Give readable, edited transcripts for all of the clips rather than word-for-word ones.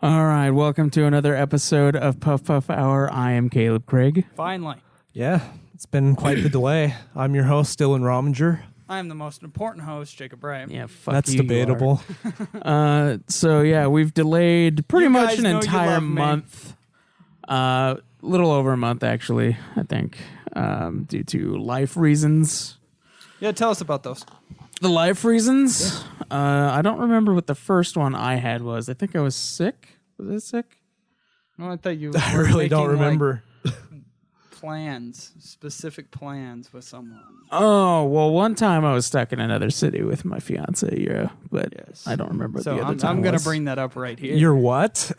All right, welcome to another episode of Puff Puff Hour. I am Caleb Craig. Finally. Yeah, it's been quite the delay. I'm your host, Dylan Rominger. I am the most important host, Jacob Bray. Yeah, fuck That's you, debatable. So yeah, we've delayed pretty You much guys an know you entire love me. month. Little over a month, actually, I think, due to life reasons. Yeah, tell us about those. The life reasons? I don't remember what the first one I had was. I think I was sick. Was I sick? Well, I thought you I were really don't making, remember. specific plans with someone. Oh, well, one time I was stuck in another city with my fiance, yeah, but Yes. I don't remember So the other time I'm going to was. bring that up right here. Your what?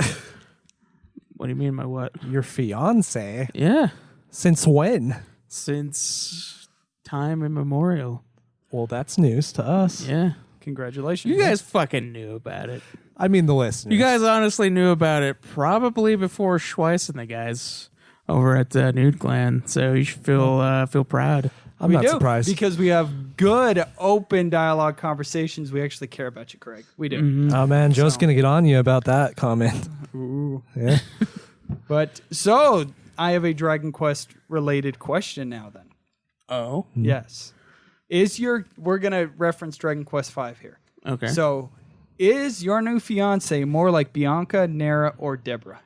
What do you mean by what? Your fiance? Yeah, Since when? since time immemorial. Well, that's news to us. Yeah. Congratulations. You guys fucking knew about it. I mean, the listeners. You guys honestly knew about it probably before Schweiss and the guys over at Nude Clan, so you should feel proud. I'm not do, surprised. because we have good, open dialogue conversations. We actually care about you, Craig. We do. Mm-hmm. Oh, man, Joe's So- going to get on you about that comment. Ooh. Yeah. But so I have a Dragon Quest related question now then. Oh, Yes. We're going to reference Dragon Quest V here. okay. So, is your new fiance more like Bianca, Nera, or Deborah?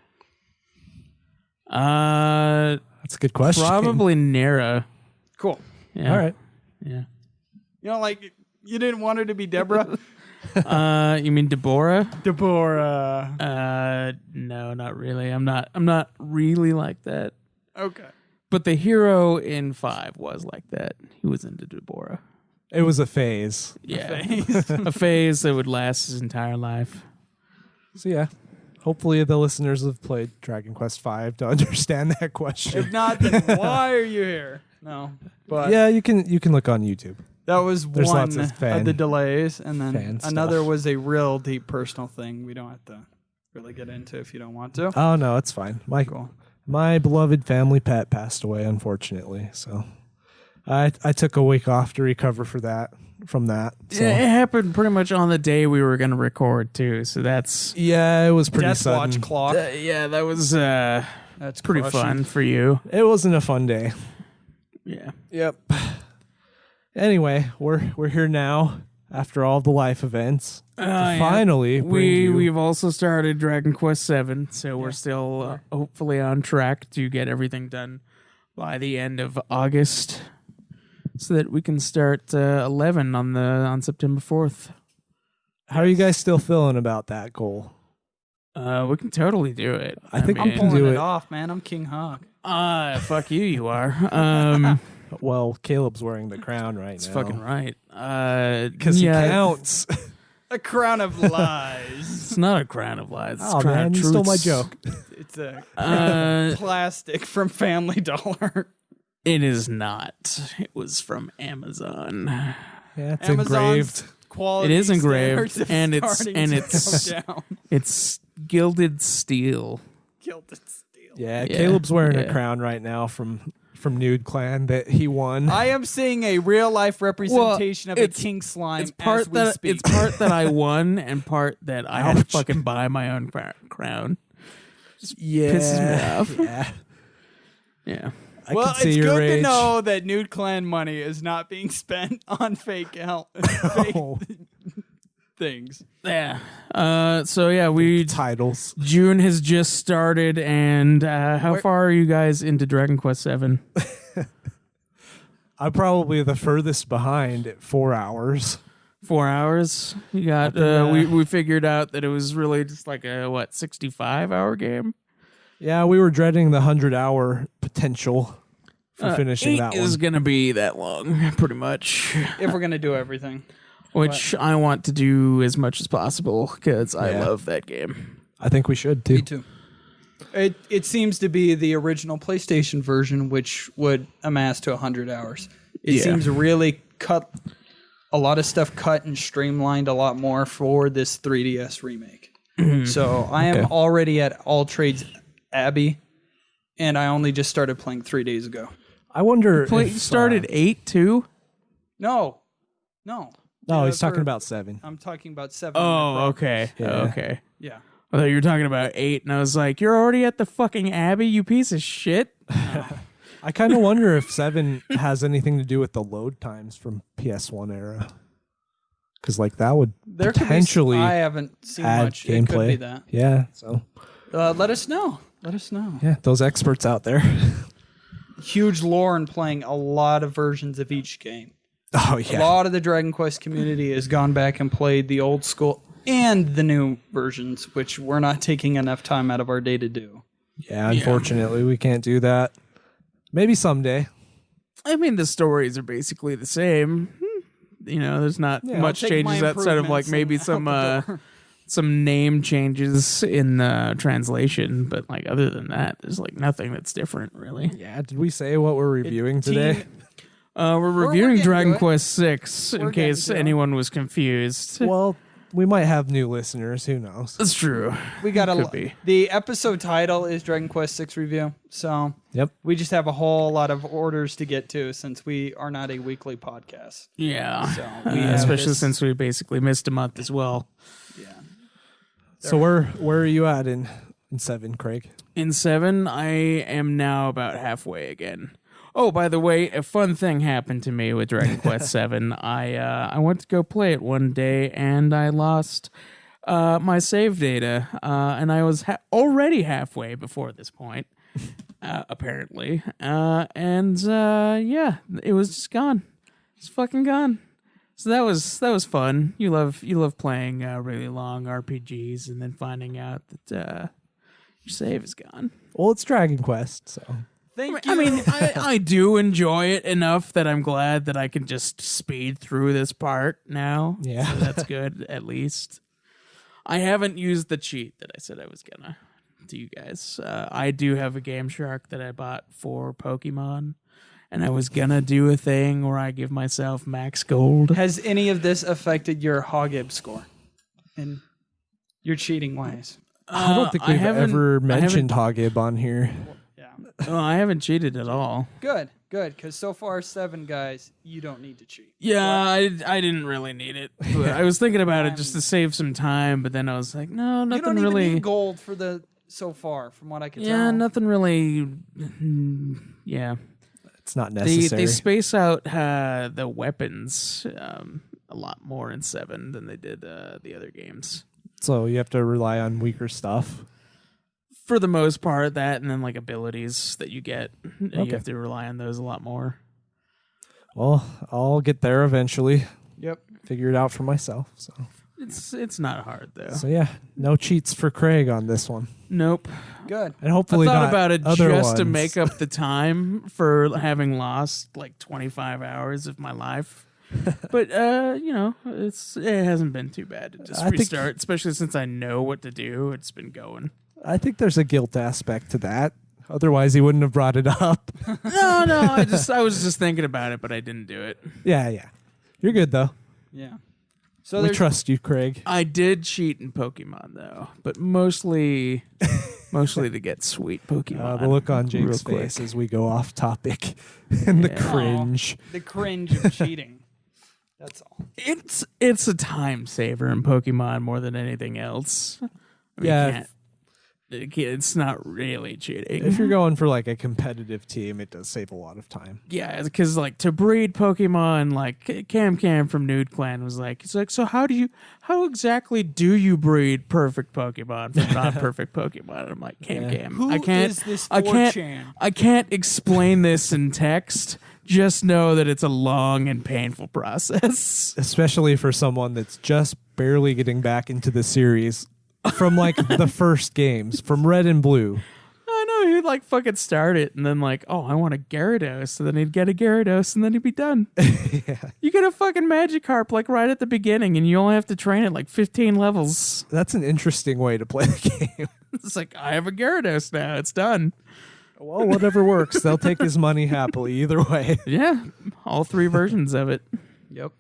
That's a good question. Probably Nera. Cool. Yeah. All right. Yeah. You know, like, you didn't want her to be Deborah? You mean Deborah? Deborah. No, not really. I'm not really like that. Okay. But the hero in 5 was like that. He was into Deborah. It was a phase. Yeah. A phase that would last his entire life. So, yeah. Hopefully, the listeners have played Dragon Quest V to understand that question. If not, then why are you here? No. But Yeah, you can look on YouTube. that was There's one lots of of the delays. And fan then stuff. another was a real deep personal thing we don't have to really get into if you don't want to. Oh, no, it's fine. Cool. My beloved family pet passed away, unfortunately. So I took a week off to recover from that. So. Yeah, it happened pretty much on the day we were going to record, too. So that's... Yeah, it was pretty Death sudden. Watch clock. yeah, that was That's pretty crushing. fun for you. It wasn't a fun day. Yeah. Yep. Anyway, we're here now after all the life events. To Yeah. finally, We've also started Dragon Quest 7, so we're still hopefully on track to get everything done by the end of August, so that we can start 11 on September 4th. How are you guys still feeling about that goal? We can totally do it. I think we mean, can Pulling do it it. off, man. I'm King Hog. Fuck you, you are. Well, Caleb's wearing the crown right That's now. fucking right. Because he counts. A crown of lies. It's not a crown of lies. It's a Oh, crown man, of you truths. stole my joke. It's a Uh, plastic from Family Dollar. it is not. It was from Amazon. Yeah, it's Amazon's engraved. quality It is engraved, standards are and it's- starting and to it's- go down. It's gilded steel. Gilded steel. Yeah, Yeah, Caleb's wearing yeah. a crown right now from Nude Clan that he won. I am seeing a real life representation of a king slime. It's part as we that speak. it's part that I won, and part that I had to Ouch. fucking buy my own crown. yeah, pisses me off. Yeah, Yeah. I well, can see it's your good rage. to know that Nude Clan money is not being spent on fake Oh, things. Yeah. So yeah, titles. June has just started, and how Where- far are you guys into Dragon Quest 7? I'm probably the furthest behind at 4 hours. 4 hours. You got. We figured out that it was really just like a 65-hour game. Yeah, we were dreading the 100-hour potential for finishing 8 that is one. gonna be that long, pretty much. If we're gonna do everything. Which I want to do as much as possible because I Yeah. love that game. I think we should too. Me too. It seems to be the original PlayStation version, which would amass to 100 hours. It Yeah. seems really a lot of stuff cut and streamlined a lot more for this 3DS remake. So I am Okay. already at All Trades Abbey, and I only just started playing 3 days ago. I wonder. You if, started 8 too? No. No, Yeah, he's talking for- about 7. I'm talking about 7. Oh, okay. Yeah. Okay. Yeah. I thought you were talking about 8, and I was like, you're already at the fucking Abbey, you piece of shit. I kind of wonder if 7 has anything to do with the load times from PS1 era. Because like that would potentially I haven't seen add much. gameplay. It could be that. Yeah, so Let us know. yeah, those experts out there. Huge lore in playing a lot of versions of each game. Oh A yeah, lot of the Dragon Quest community has gone back and played the old school and the new versions, which we're not taking enough time out of our day to do. yeah. Unfortunately, we can't do that. Maybe someday. I mean, the stories are basically the same. You know, there's not much I'll take my changes outside of like improvements maybe and out the door. some name changes in the translation, but like other than that, there's like nothing that's different really. Yeah. Did we say what we're reviewing today? We're reviewing getting Dragon to it. Quest 6 in We're case getting to it. anyone was confused. Well, we might have new listeners. Who knows? That's true. We got Could be. the episode title is Dragon Quest 6 review. So Yep. we just have a whole lot of orders to get to since we are not a weekly podcast. Yeah. So we have Especially this- since we basically missed a month as well. Yeah. So where are you at in 7, Craig? In 7, I am now about halfway again. Oh, by the way, a fun thing happened to me with Dragon Quest 7. I went to go play it one day and I lost my save data, and I was already halfway before this point, apparently. Yeah, it was just gone. It's fucking gone. So that was fun. You love playing really long RPGs and then finding out that your save is gone. Well, it's Dragon Quest, so Thank you. I mean, I do enjoy it enough that I'm glad that I can just speed through this part now. Yeah. So that's good, at least. I haven't used the cheat that I said I was gonna to you guys. I do have a Game Shark that I bought for Pokemon, and I was gonna do a thing where I give myself max gold. Has any of this affected your Hogib score and your cheating ways? I don't think we've ever mentioned Hogib on here. Yeah. Oh, I haven't cheated at all. Good. Because so far, 7 guys, you don't need to cheat. Yeah, I didn't really need it. But I was thinking about it just to save some time, but then I was like, no, You nothing don't even really. need gold for the so far, from what I can Yeah, tell. nothing really. Yeah, It's not necessary. they space out the weapons a lot more in 7 than they did the other games. So you have to rely on weaker stuff. For the most part, that and then like abilities that you get, Okay. you have to rely on those a lot more. Well, I'll get there eventually. Yep. Figure it out for myself. It's not hard though. So yeah, no cheats for Craig on this one, Nope. Good. and hopefully I thought not about it other just to ones. make up the time for having lost like 25 hours of my life. But it hasn't been too bad to just I think- restart, especially since I know what to do. It's been going. I think there's a guilt aspect to that. Otherwise, he wouldn't have brought it up. No, I was just thinking about it, but I didn't do it. Yeah. You're good though. Yeah. So We there's trust you, Craig. I did cheat in Pokemon though, but mostly to get sweet Pokemon. The look on Jake's real quick. face as we go off topic and the Yeah. cringe. the cringe of cheating. That's all. It's a time saver in Pokemon more than anything else. I mean, Yeah. it's not really cheating. If you're going for like a competitive team, it does save a lot of time. Yeah, because like to breed Pokemon, like Cam from Nude Clan was like, it's like, so how exactly do you breed perfect Pokemon from not perfect Pokemon? And I'm like, Cam, Who I can't, is this I can't, 4chan? I can't explain this in text. Just know that it's a long and painful process. Especially for someone that's just barely getting back into the series from like the first games, from Red and Blue. I know, he'd like fucking start it and then like, oh, I want a Gyarados. So then he'd get a Gyarados and then he'd be done. Yeah. You get a fucking Magikarp like right at the beginning and you only have to train it like 15 levels. That's an interesting way to play the game. It's like, I have a Gyarados now. It's done. Well, whatever works. They'll take his money happily either way. Yeah, all 3 versions of it. Yep.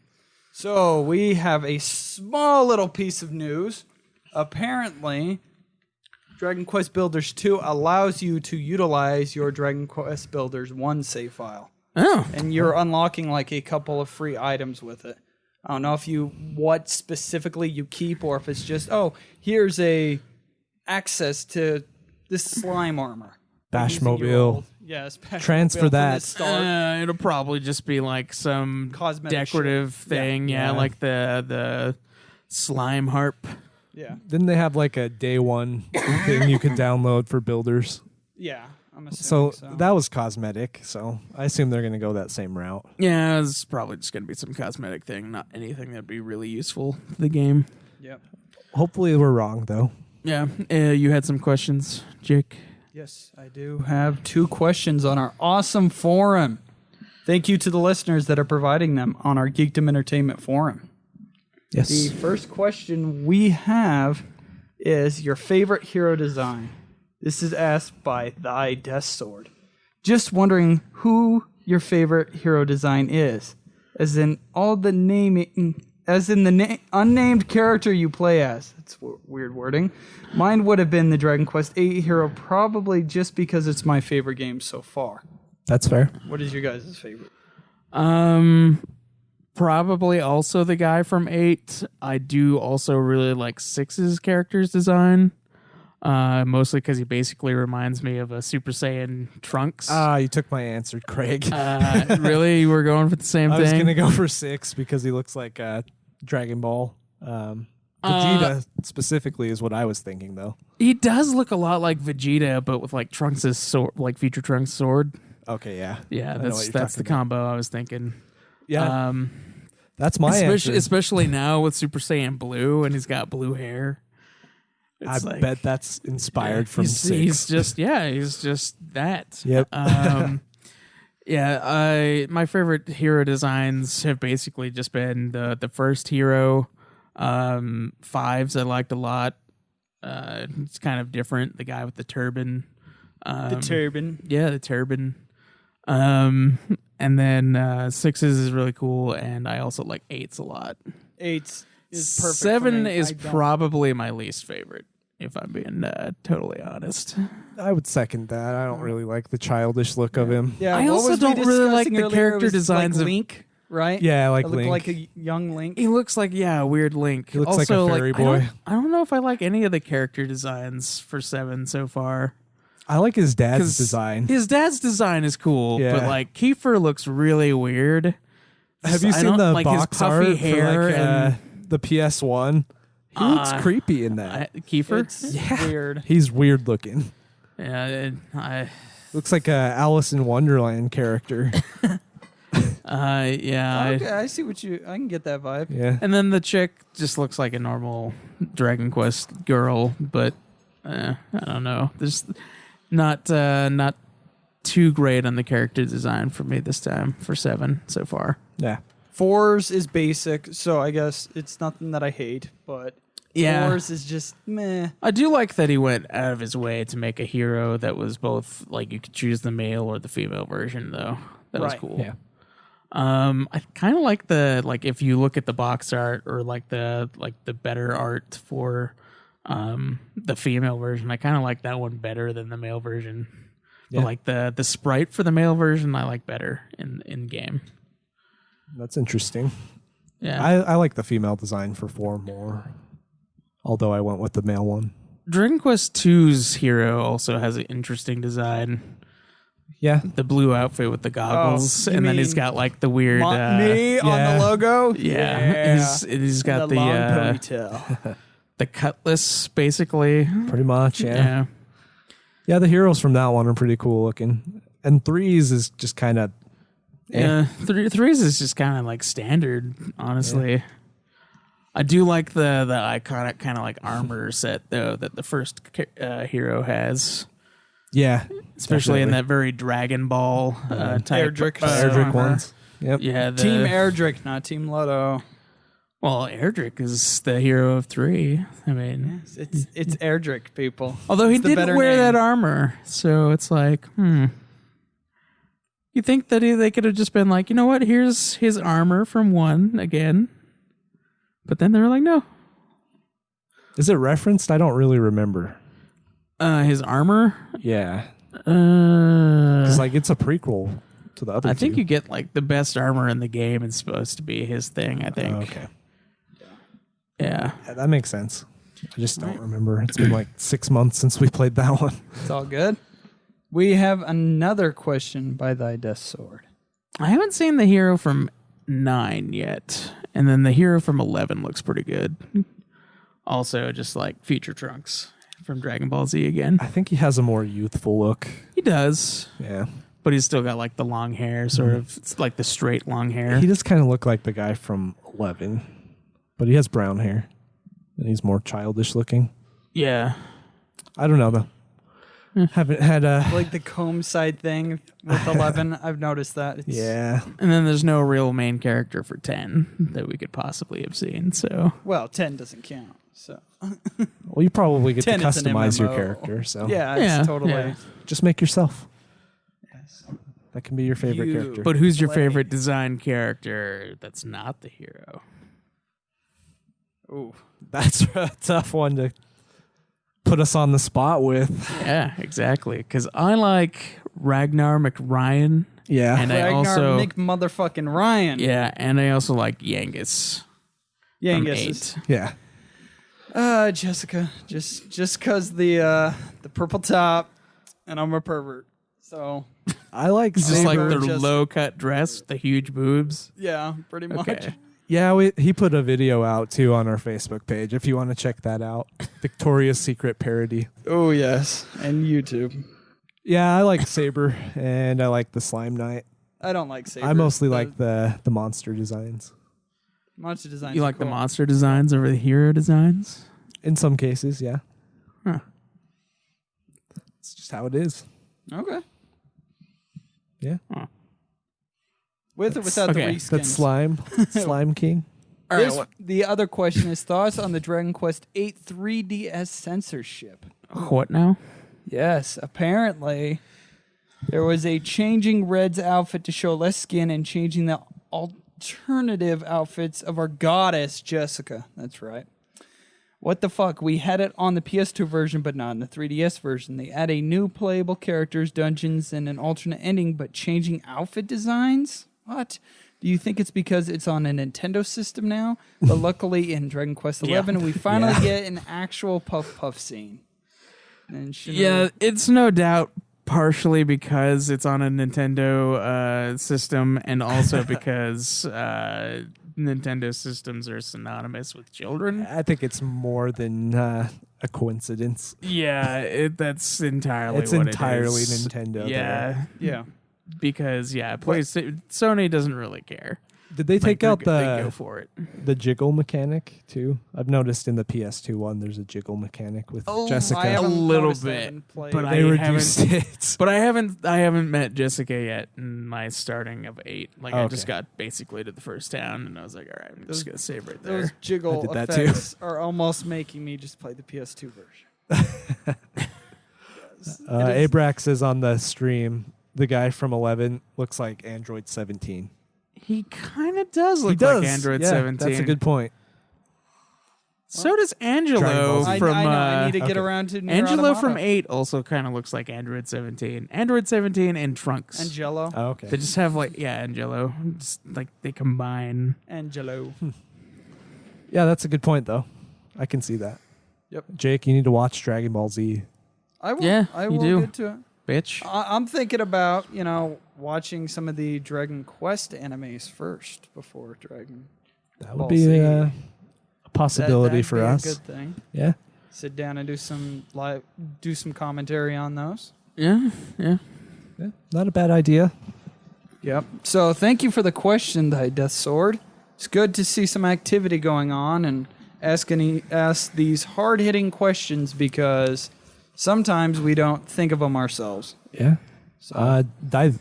So we have a small little piece of news. Apparently, Dragon Quest Builders 2 allows you to utilize your Dragon Quest Builders 1 save file. Oh, And you're unlocking like a couple of free items with it. I don't know what specifically you keep or if it's just, here's a access to this slime armor. Like using your Bashmobile. old- Yes. Bashmobile Transfer from that. the start. It'll probably just be like some Cosmetic decorative shit. thing. Yeah. Yeah, like the slime harp. Yeah. Didn't they have like a day one thing you could download for builders? Yeah. I'm So assuming so. that was cosmetic. So I assume they're going to go that same route. Yeah, it's probably just gonna be some cosmetic thing, not anything that'd be really useful to the game. Yep. Hopefully we're wrong though. Yeah, you had some questions, Jake. Yes, I do have 2 questions on our awesome forum. Thank you to the listeners that are providing them on our Geekdom Entertainment forum. Yes. The first question we have is your favorite hero design. This is asked by Thy Death Sword. Just wondering who your favorite hero design is, as in all the naming, as in the unnamed character you play as. That's weird wording. Mine would have been the Dragon Quest VIII hero, probably just because it's my favorite game so far. That's fair. What is your guys' favorite? Probably also the guy from 8. I do also really like 6's character's design. Mostly because he basically reminds me of a Super Saiyan Trunks. You took my answer, Craig. Really? You were going for the same I thing? was going to go for 6 because he looks like Dragon Ball. Vegeta specifically is what I was thinking, though. He does look a lot like Vegeta, but with like Trunks' sword, like Future Trunks' sword. Okay, yeah. Yeah, I know what that's you're the talking about. combo I was thinking. Yeah, that's my answer. Especially now with Super Saiyan Blue, and he's got blue hair. I It's like- bet that's inspired from he's, 6. He's just that. Yep. My favorite hero designs have basically just been the first hero. 5s I liked a lot. It's kind of different. The guy with the turban. The turban. Yeah, the turban. And then 6s is really cool, and I also like 8s a lot. 8 is perfect. 7 for me. is I don't- probably my least favorite, if I'm being totally honest. I would second that. I don't really like the childish look of him. Yeah, I what also was we don't really like discussing the earlier? character It was designs like of- Link, right? Yeah, like It looked Link. like a young Link. He looks like a weird Link. He looks like a Also, fairy I don't- boy. I don't know if I like any of the character designs for 7 so far. I like his dad's 'Cause design. His dad's design is cool, Yeah. but like Kiefer looks really weird. Have you I seen don't the like his box puffy art hair for like and the PS1? He looks creepy in that. Kiefer. It's weird. He's weird looking. Yeah, Looks like a Alice in Wonderland character. Okay, I see what you. I can get that vibe. Yeah. and then the chick just looks like a normal Dragon Quest girl, but I don't know. There's not too great on the character design for me this time for 7 so far. Yeah. 4s is basic, so I guess it's nothing that I hate, but Yeah. 4s is just meh. I do like that he went out of his way to make a hero that was both like you could choose the male or the female version though. That was Right. cool. Yeah. I kind of like the if you look at the box art or like the better art for the female version, I kind of like that one better than the male version. Yeah. But like the sprite for the male version I like better in game. That's interesting. Yeah. I like the female design for 4 more. Although I went with the male one. Dragon Quest II's hero also has an interesting design. Yeah. The blue outfit with the goggles, Oh, you and then he's mean got like the weird Me on yeah. the logo? yeah. He's got And the long ponytail. the cutlass basically. Pretty much, yeah. Yeah. Yeah, the heroes from that one are pretty cool looking. And 3's is just kind of Yeah, threes is just kind of like standard, honestly. I do like the iconic kind of like armor set though that the first hero has, yeah, especially in definitely. that very Dragon Ball type. Erdrick. Erdrick armor. ones. Yep. Yeah, Team Erdrick, not Team Lotto. Well, Erdrick is the hero of 3. I mean, It's Erdrick, people. although he It's the didn't better wear name. that armor, so it's like, You think that they could have just been like, you know what? Here's his armor from 1 again, but then they were like, no. Is it referenced? I don't really remember. His armor. Yeah. Because like it's a prequel to the other I think two. you get like the best armor in the game is supposed to be his thing. I think. Oh, okay. Yeah. Yeah, that makes sense. I just don't remember. It's been like 6 months since we played that one. It's all good. We have another question by Thy Death Sword. I haven't seen the hero from 9 yet, and then the hero from 11 looks pretty good. Also, just like Future Trunks from Dragon Ball Z again. I think he has a more youthful look. He does, Yeah. but he's still got like the long hair, sort of. It's like the straight long hair. He does kind of look like the guy from 11, but he has brown hair, and he's more childish looking. Yeah. I don't know, though. Haven't had a... Like the comb side thing with 11. I've noticed that. It's, Yeah. And then there's no real main character for 10 that we could possibly have seen, so. Well, 10 doesn't count. So Well, you probably get to 10 is an customize your MMO. character, so... yeah, it's Yeah, totally. yeah. Just make yourself. Yes. That can be your favorite You. character. But who's your Play. favorite design character that's not the hero? Ooh. That's a tough one to put us on the spot with. Yeah, exactly. Because I like Ragnar McRyan. Yeah. And I Ragnar also... Nick motherfucking Ryan. Yeah, and I also like Yangus. From Yangus 8. is Yeah. Jessica. Just cause the purple top and I'm a pervert. So I like Just like Saber. the Just- low-cut dress, the huge boobs. yeah, pretty much. Okay. Yeah, he put a video out too on our Facebook page if you want to check that out. Victoria's Secret parody. Oh yes. And YouTube. Yeah, I like Saber and I like the Slime Knight. I don't like Saber. I mostly like the monster designs. monster designs. You are like the cool. monster designs over the hero designs? In some cases, yeah. Huh. It's just how it is. Okay. Yeah. Huh. With or without okay, the reskins. That's Slime King. All right, This- the other question is thoughts on the Dragon Quest 8 3DS censorship. what now? Yes, apparently there was a changing Red's outfit to show less skin and changing the alternative outfits of our goddess Jessica. That's right. What the fuck? We had it on the PS2 version, but not in the 3DS version. They add a new playable characters, dungeons, and an alternate ending, but changing outfit designs? What? Do you think it's because it's on a Nintendo system now? But luckily in Dragon Quest 11, we finally get an actual Puff Puff scene. And Yeah, it's no doubt partially because it's on a Nintendo system, and also because Nintendo systems are synonymous with children. I think it's more than a coincidence. Yeah, that's entirely It's what entirely it is. Nintendo. Yeah, yeah. because Sony doesn't really care. Did they take out they go for it. the jiggle mechanic too? I've noticed in the PS2 one there's a jiggle mechanic with Jessica. I haven't A little noticed that bit, and played but it. I They reduced haven't. it. But I haven't met Jessica yet in my starting of 8. Like I just Okay. got basically to the first town, and I was like, all right, I'm Those- just gonna save right Those there. jiggle I did that too. effects are almost making me just play the PS2 version. Abrax says on the stream, the guy from 11 looks like Android 17. He kind of does He look does. like Android Yeah, 17. That's a good point. So does Dragon Angelo Ball Z. from I know. I need to get okay. around to Nier Angelo Automata. from 8 also kind of looks like Android 17. Android 17 and Trunks. Angelo. Oh, okay. They just have Angelo. Just like they combine. Angelo. Yeah, that's a good point though. I can see that. Yep. Jake, you need to watch Dragon Ball Z. I will. Yeah, I you will do. get to it. Bitch. I'm thinking about watching some of the Dragon Quest animes first before Dragon. That would Ball be Z. A possibility That'd for be a us. good thing. Yeah. Sit down and do some commentary on those. Yeah. Yeah. Not a bad idea. Yep. So thank you for the question, Thy Death Sword. It's good to see some activity going on and ask these hard-hitting questions because sometimes we don't think of them ourselves. Yeah. So Thy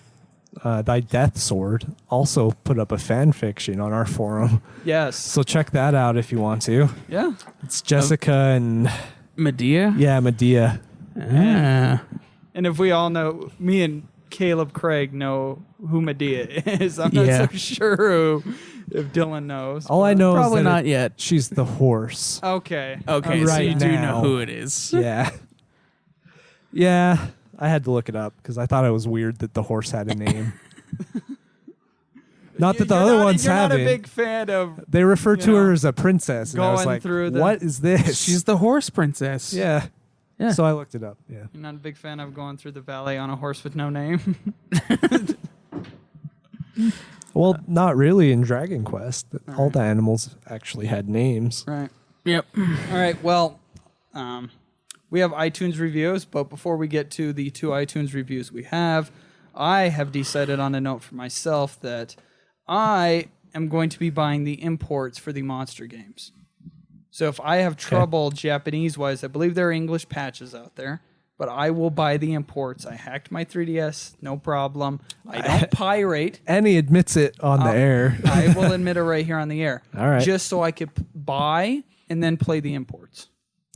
Death Sword also put up a fan fiction on our forum. yes. So check that out if you want to. Yeah. It's Jessica and Medea? Medea. Ah. And if we all know, me and Caleb Craig know who Medea is. I'm not Yeah. so sure if Dylan knows. All I but- know Probably is that not yet. she's the horse. Okay. Okay, so Right you do know now. who it is. Yeah. Yeah. I had to look it up because I thought it was weird that the horse had a name. Not that the You're other not- ones you're haven't. Not a big fan of They refer to her know, as a princess, and I was going like, through the- "What is this?" She's the horse princess. yeah. Yeah. So I looked it up. Yeah. You're not a big fan of going through the valley on a horse with no name. Well, not really in Dragon Quest. All the animals actually had names. Right. Yep. All right. Well, we have iTunes reviews, but before we get to the 2 iTunes reviews I have decided on a note for myself that I am going to be buying the imports for the monster games. So if I have trouble Japanese-wise, I believe there are English patches out there, but I will buy the imports. I hacked my 3DS, no problem. I don't pirate. And he admits it on the air. I will admit it right here on the air. All right. Just so I could buy and then play the imports.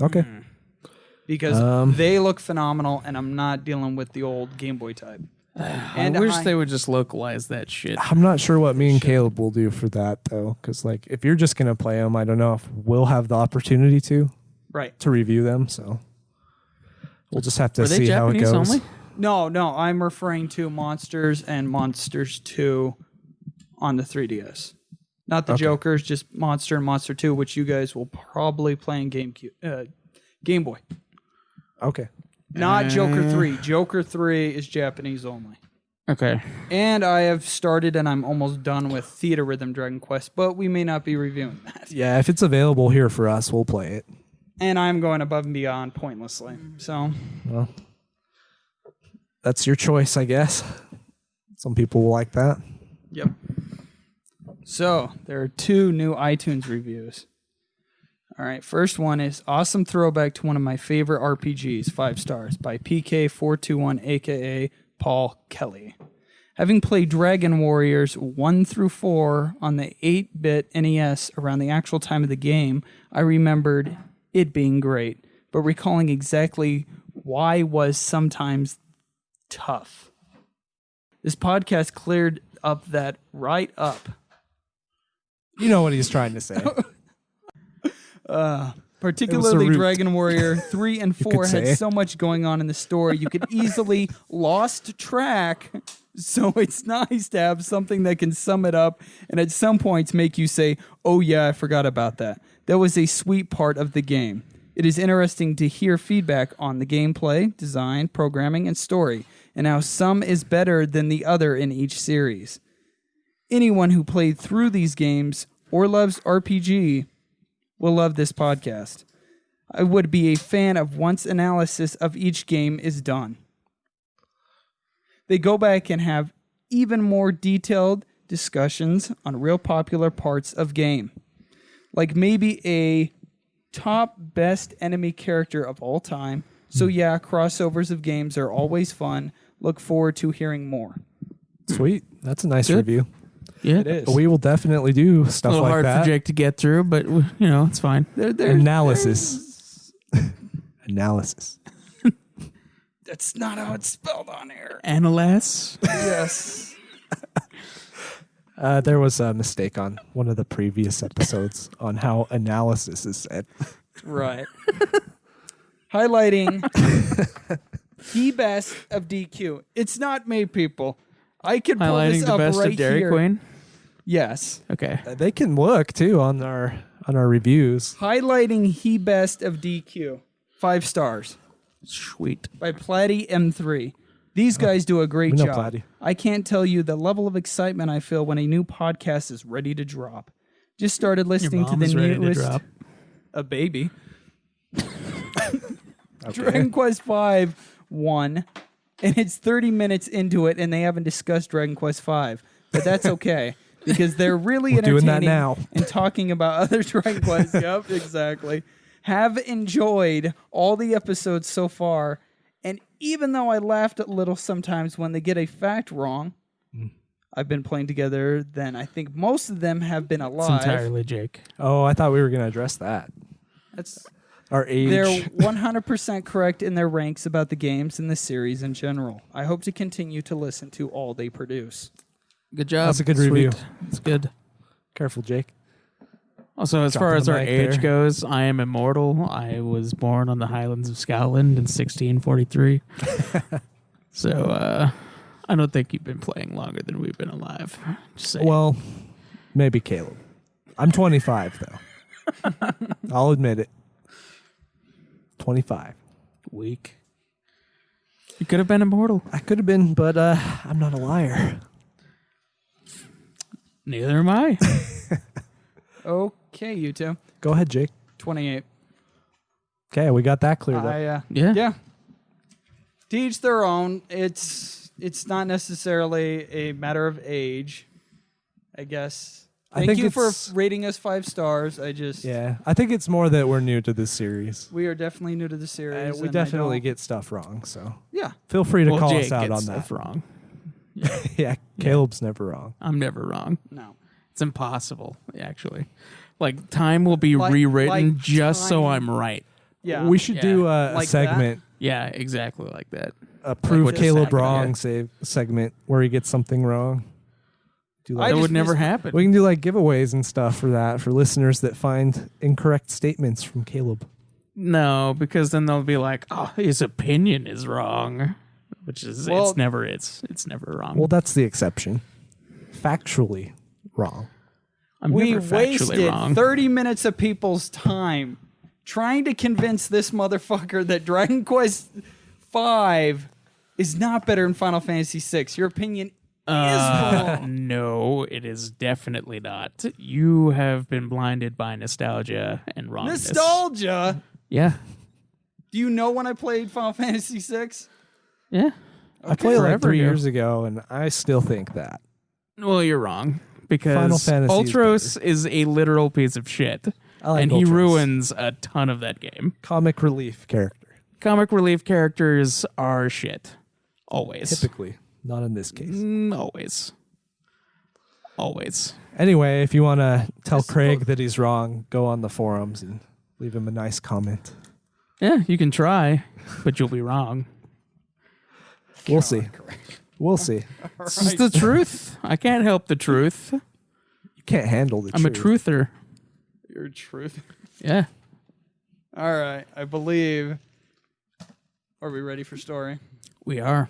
Okay. Because they look phenomenal, and I'm not dealing with the old Game Boy type. I wish they would just localize that shit. I'm not sure what me and Caleb will do for that, though. Because, like, if you're just going to play them, I don't know if we'll have the opportunity to review them. So we'll just have to Are they see how it Japanese goes. only? No, I'm referring to Monsters and Monsters 2 on the 3DS. Not the Jokers, just Monster and Monster 2, which you guys will probably play in Game Boy. Okay. Not Joker 3. Joker 3 is Japanese only. Okay. And I have started and I'm almost done with Theater Rhythm Dragon Quest, but we may not be reviewing that. Yeah, if it's available here for us, we'll play it. And I'm going above and beyond pointlessly. So, Well, that's your choice, I guess. Some people will like that. yep. So, there are 2 new iTunes reviews. All right, first one is awesome throwback to one of my favorite RPGs, 5 stars, by PK421, aka Paul Kelly. Having played Dragon Warriors 1 through 4 on the 8-bit NES around the actual time of the game, I remembered it being great, but recalling exactly why was sometimes tough. This podcast cleared up that right up. You know what he's trying to say. Particularly root. Dragon Warrior 3 and 4 could had say. so much going on in the story you could easily lost track. So it's nice to have something that can sum it up and at some points make you say, "Oh yeah, I forgot about that." That was a sweet part of the game. It is interesting to hear feedback on the gameplay, design, programming, and story, and how some is better than the other in each series. Anyone who played through these games or loves RPG will love this podcast. I would be a fan of once analysis of each game is done. They go back and have even more detailed discussions on real popular parts of game. Like maybe a top best enemy character of all time. So yeah, crossovers of games are always fun. Look forward to hearing more. Sweet. That's a nice Good. review. Yeah. It is. We will definitely do A stuff little like hard that. for Jake to get through, but it's fine. Analysis. Analysis. That's not how it's spelled on here. Analyze. Yes. There was a mistake on one of the previous episodes on how analysis is said. Right. Highlighting the best of DQ. It's not me, people. I could pull Highlighting this the up best right of Dairy here. Queen. Yes. Okay. They can look too on our reviews. Highlighting he best of DQ. 5 stars Sweet. by Platty M3. These guys do a great we know job. Platty. I can't tell you the level of excitement I feel when a new podcast is ready to drop. Just started listening to mom the is ready to newest. drop. A baby. Okay. Dragon Quest V won, and it's 30 minutes into it, and they haven't discussed Dragon Quest V. But that's okay, because they're really We're doing entertaining that now. and talking about other Dragon Quests. Yep, exactly. Have enjoyed all the episodes so far, and even though I laughed a little sometimes when they get a fact wrong, I've been playing together, then I think most of them have been It's alive. entirely Jake. Oh, I thought we were going to address that. That's Our age. They're 100% correct in their ranks about the games and the series in general. I hope to continue to listen to all they produce. Good job. That's a good Sweet. review. It's good. Careful, Jake. Also, as Dropping far as the our mic age there. goes, I am immortal. I was born on the Highlands of Scotland in 1643. So I don't think you've been playing longer than we've been alive. Just saying. Well, maybe Caleb. I'm 25 though. I'll admit it. 25. Weak. You could have been immortal. I could have been, but I'm not a liar. Neither am I. Okay, you two. Go ahead, Jake. 28. Okay, we got that cleared up. Yeah. To each their own. It's not necessarily a matter of age, I guess. Thank you for rating us 5 stars. I think it's more that we're new to this series. We are definitely new to the series. We definitely get stuff wrong, so yeah. Feel free to call Jake us out gets on that. Stuff wrong. Yeah, Caleb's never wrong. I'm never wrong. No. It's impossible, actually. Like, time will be rewritten just so I'm right. Yeah. We should do a Like segment. Yeah, exactly like that. A prove Caleb happened, wrong segment where he gets something wrong. That would never happen. We can do like giveaways and stuff for that for listeners that find incorrect statements from Caleb. No, because then they'll be like, "Oh, his opinion is wrong," which is it's never wrong. Well, that's the exception. Factually wrong. We never factually wasted wrong. 30 minutes of people's time trying to convince this motherfucker that Dragon Quest V is not better than Final Fantasy VI. Your opinion is wrong. No, it is definitely not. You have been blinded by nostalgia and wrongness. Nostalgia? Yeah. Do you know when I played Final Fantasy VI? Yeah. I played like 3 Forever ago. years ago, and I still think that. Well, you're wrong. Because Final Fantasy Ultros is a literal piece of shit. I like and he Ultros. ruins a ton of that game. Comic relief character. Comic relief characters are shit. Always. Typically. Not in this case. Always. Always. Anyway, if you want to tell Craig that he's wrong, go on the forums and leave him a nice comment. Yeah, you can try, but you'll be wrong. We'll see. We'll see. This is the truth. I can't help the truth. You can't handle the I'm a truth. truther. You're a truth. Yeah. All right. I believe. Are we ready for story? We are.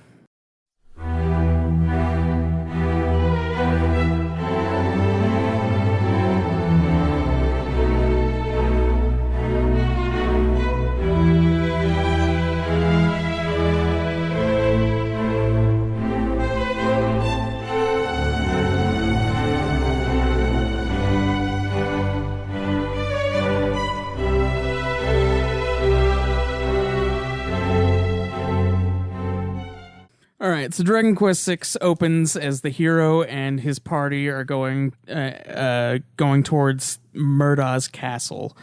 All right, so Dragon Quest VI opens as the hero and his party are going towards Murda's castle.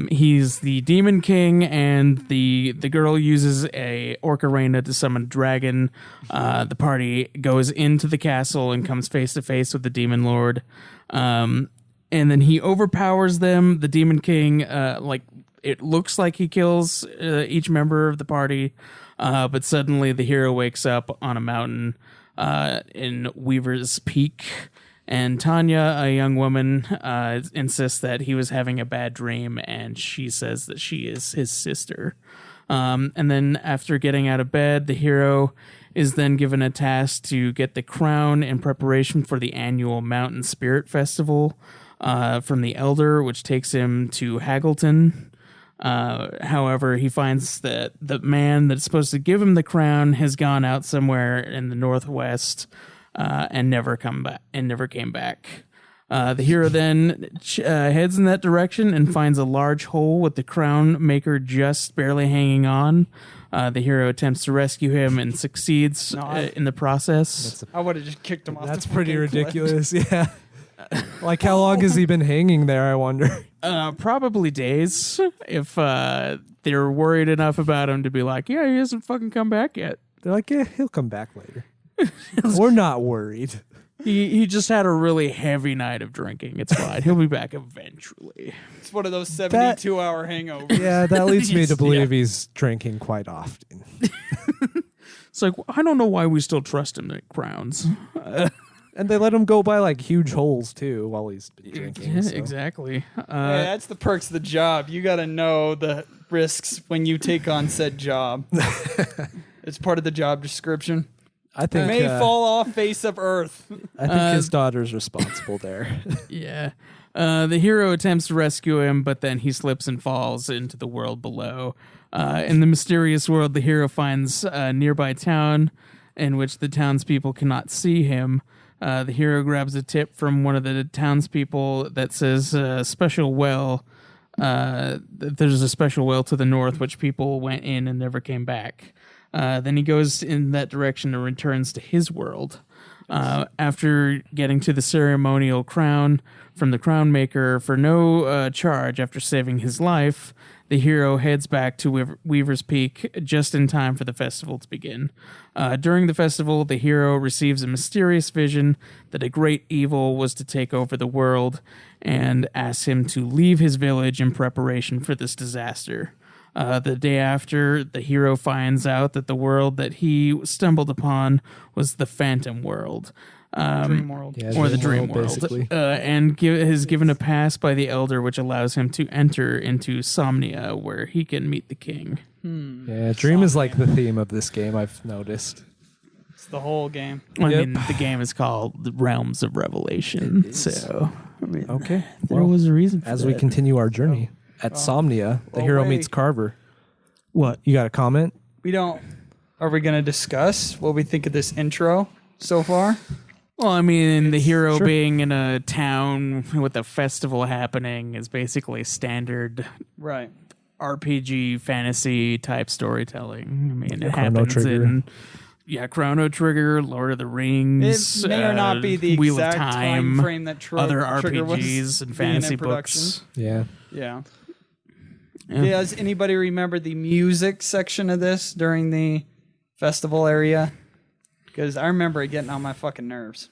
He's the Demon King, and the girl uses a Orcarena to summon a dragon. The party goes into the castle and comes face to face with the Demon Lord. And then he overpowers them. The Demon King, it looks like he kills each member of the party. But suddenly the hero wakes up on a mountain in Weaver's Peak, and Tanya, a young woman, insists that he was having a bad dream, and she says that she is his sister. And then after getting out of bed, the hero is then given a task to get the crown in preparation for the annual Mountain Spirit Festival from the Elder, which takes him to Haggleton. However, he finds that the man that's supposed to give him the crown has gone out somewhere in the northwest and never came back. The hero then heads in that direction and finds a large hole with the crown maker just barely hanging on. The hero attempts to rescue him and succeeds in the process. I would have just kicked him off. That's pretty ridiculous. Yeah. Like, how long has he been hanging there, I wonder? Probably days. If they're worried enough about him to be like, yeah, he hasn't fucking come back yet. They're like, yeah, he'll come back later. We're not worried. He just had a really heavy night of drinking. It's fine. He'll be back eventually. It's one of those 72-hour hangovers. Yeah, that leads me to believe he's drinking quite often. It's like, I don't know why we still trust him at Crowns. And they let him go by like huge holes too while he's been drinking. Yeah, so. exactly. Yeah, that's the perks of the job. You got to know the risks when you take on said job. It's part of the job description. I think May fall off face of Earth. I think his daughter's responsible there. Yeah. The hero attempts to rescue him, but then he slips and falls into the world below. In the mysterious world, the hero finds a nearby town in which the townspeople cannot see him. The hero grabs a tip from one of the townspeople that says special well. There's a special well to the north, which people went in and never came back. Then he goes in that direction and returns to his world. After getting to the ceremonial crown from the crown maker for no charge after saving his life, the hero heads back to Weaver's Peak just in time for the festival to begin. During the festival, the hero receives a mysterious vision that a great evil was to take over the world and asks him to leave his village in preparation for this disaster. The day after, the hero finds out that the world that he stumbled upon was the Phantom World. Dream world. Yeah, Or the Dream World. basically. And is given a pass by the Elder, which allows him to enter into Somnia, where he can meet the king. Yeah, Dream is like the theme of this game, I've noticed. It's the whole game. I Yep. mean, the game is called The Realms of Revelation. So, I mean, Okay. there was a reason for As that. we continue our journey, at Somnia, the Oh, hero wait. meets Carver. What? You got a comment? We don't. Are we going to discuss what we think of this intro so far? Well, I mean, the hero Sure. being in a town with a festival happening is basically standard Right. RPG fantasy type storytelling. I mean, it Chrono happens Trigger. in Chrono Trigger, Lord of the Rings. It may or not be the Wheel exact of time Time, frame that other Trigger was RPGs and being in fantasy production. books. Yeah. Yeah. Yeah. Does anybody remember the music section of this during the festival area? Because I remember it getting on my fucking nerves.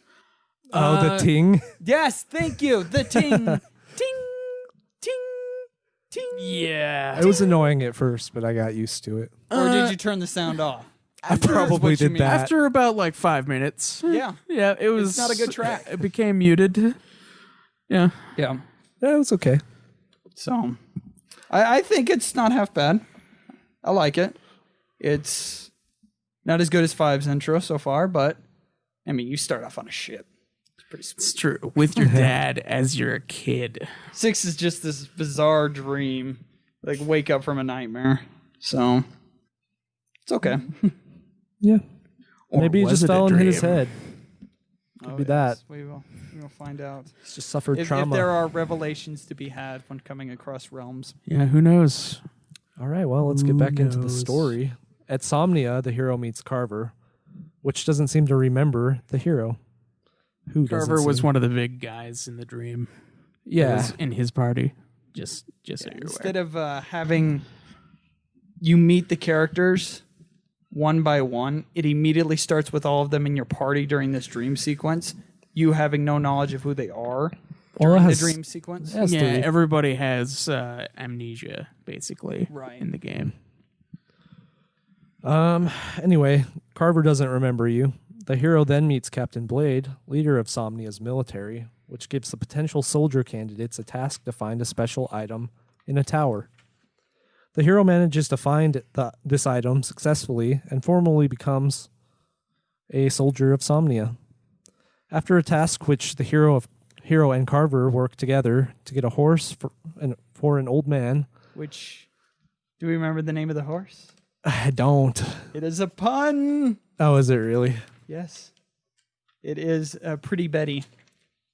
Oh, the ting. Yes, thank you. The ting, ting, ting, ting. Yeah. It was annoying at first, but I got used to it. Or did you turn the sound off? I probably what you did mean. that. After about like 5 minutes. Yeah. Yeah, it was not a good track. It became muted. Yeah. Yeah. Yeah, it was okay. So, I think it's not half bad. I like it. It's not as good as 5's intro so far, but I mean, you start off on a ship. It's pretty sweet. It's true. With your dad as you're a kid. 6 is just this bizarre dream, like wake up from a nightmare. So, it's okay. Yeah. Or Maybe he was just it a fell and hit his dream? head. Oh, be that. We will find out. He's just suffered If trauma. there are revelations to be had when coming across realms. Yeah, who knows? All right, well, let's get back into the knows? story. At Somnia, the hero meets Carver, which doesn't seem to remember the hero. Who doesn't Carver was seem- one of the big guys in the dream. He Yeah. was in his party. Just so you're Instead aware. of having you meet the characters one by one, it immediately starts with all of them in your party during this dream sequence. You having no knowledge of who they are Well, it during the has- dream sequence. it has Yeah, three. everybody has amnesia, basically, Right. in the game. Anyway, Carver doesn't remember you. The hero then meets Captain Blade, leader of Somnia's military, which gives the potential soldier candidates a task to find a special item in a tower. The hero manages to find this item successfully and formally becomes a soldier of Somnia. After a task which the hero and Carver work together to get a horse for an old man. Which, do we remember the name of the horse? I don't. It is a pun. Oh, is it really? Yes. It is Pretty Betty.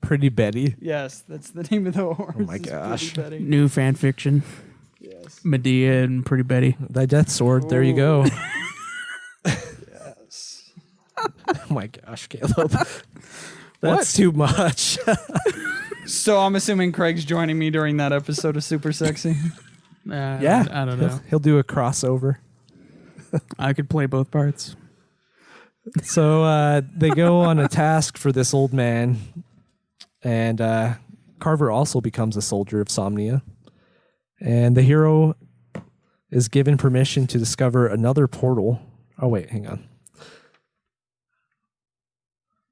Pretty Betty. Yes, that's the name of the horse. Oh my is gosh. Pretty Betty. New fan fiction. Yes. Medea and Pretty Betty. Thy death sword. There you go. Yes. Oh my gosh, Caleb. That's too much. So I'm assuming Craig's joining me during that episode of Super Sexy. Yeah. I don't know. He'll do a crossover. I could play both parts. So they go on a task for this old man, and Carver also becomes a soldier of Somnia. And the hero is given permission to discover another portal. Oh, wait, hang on.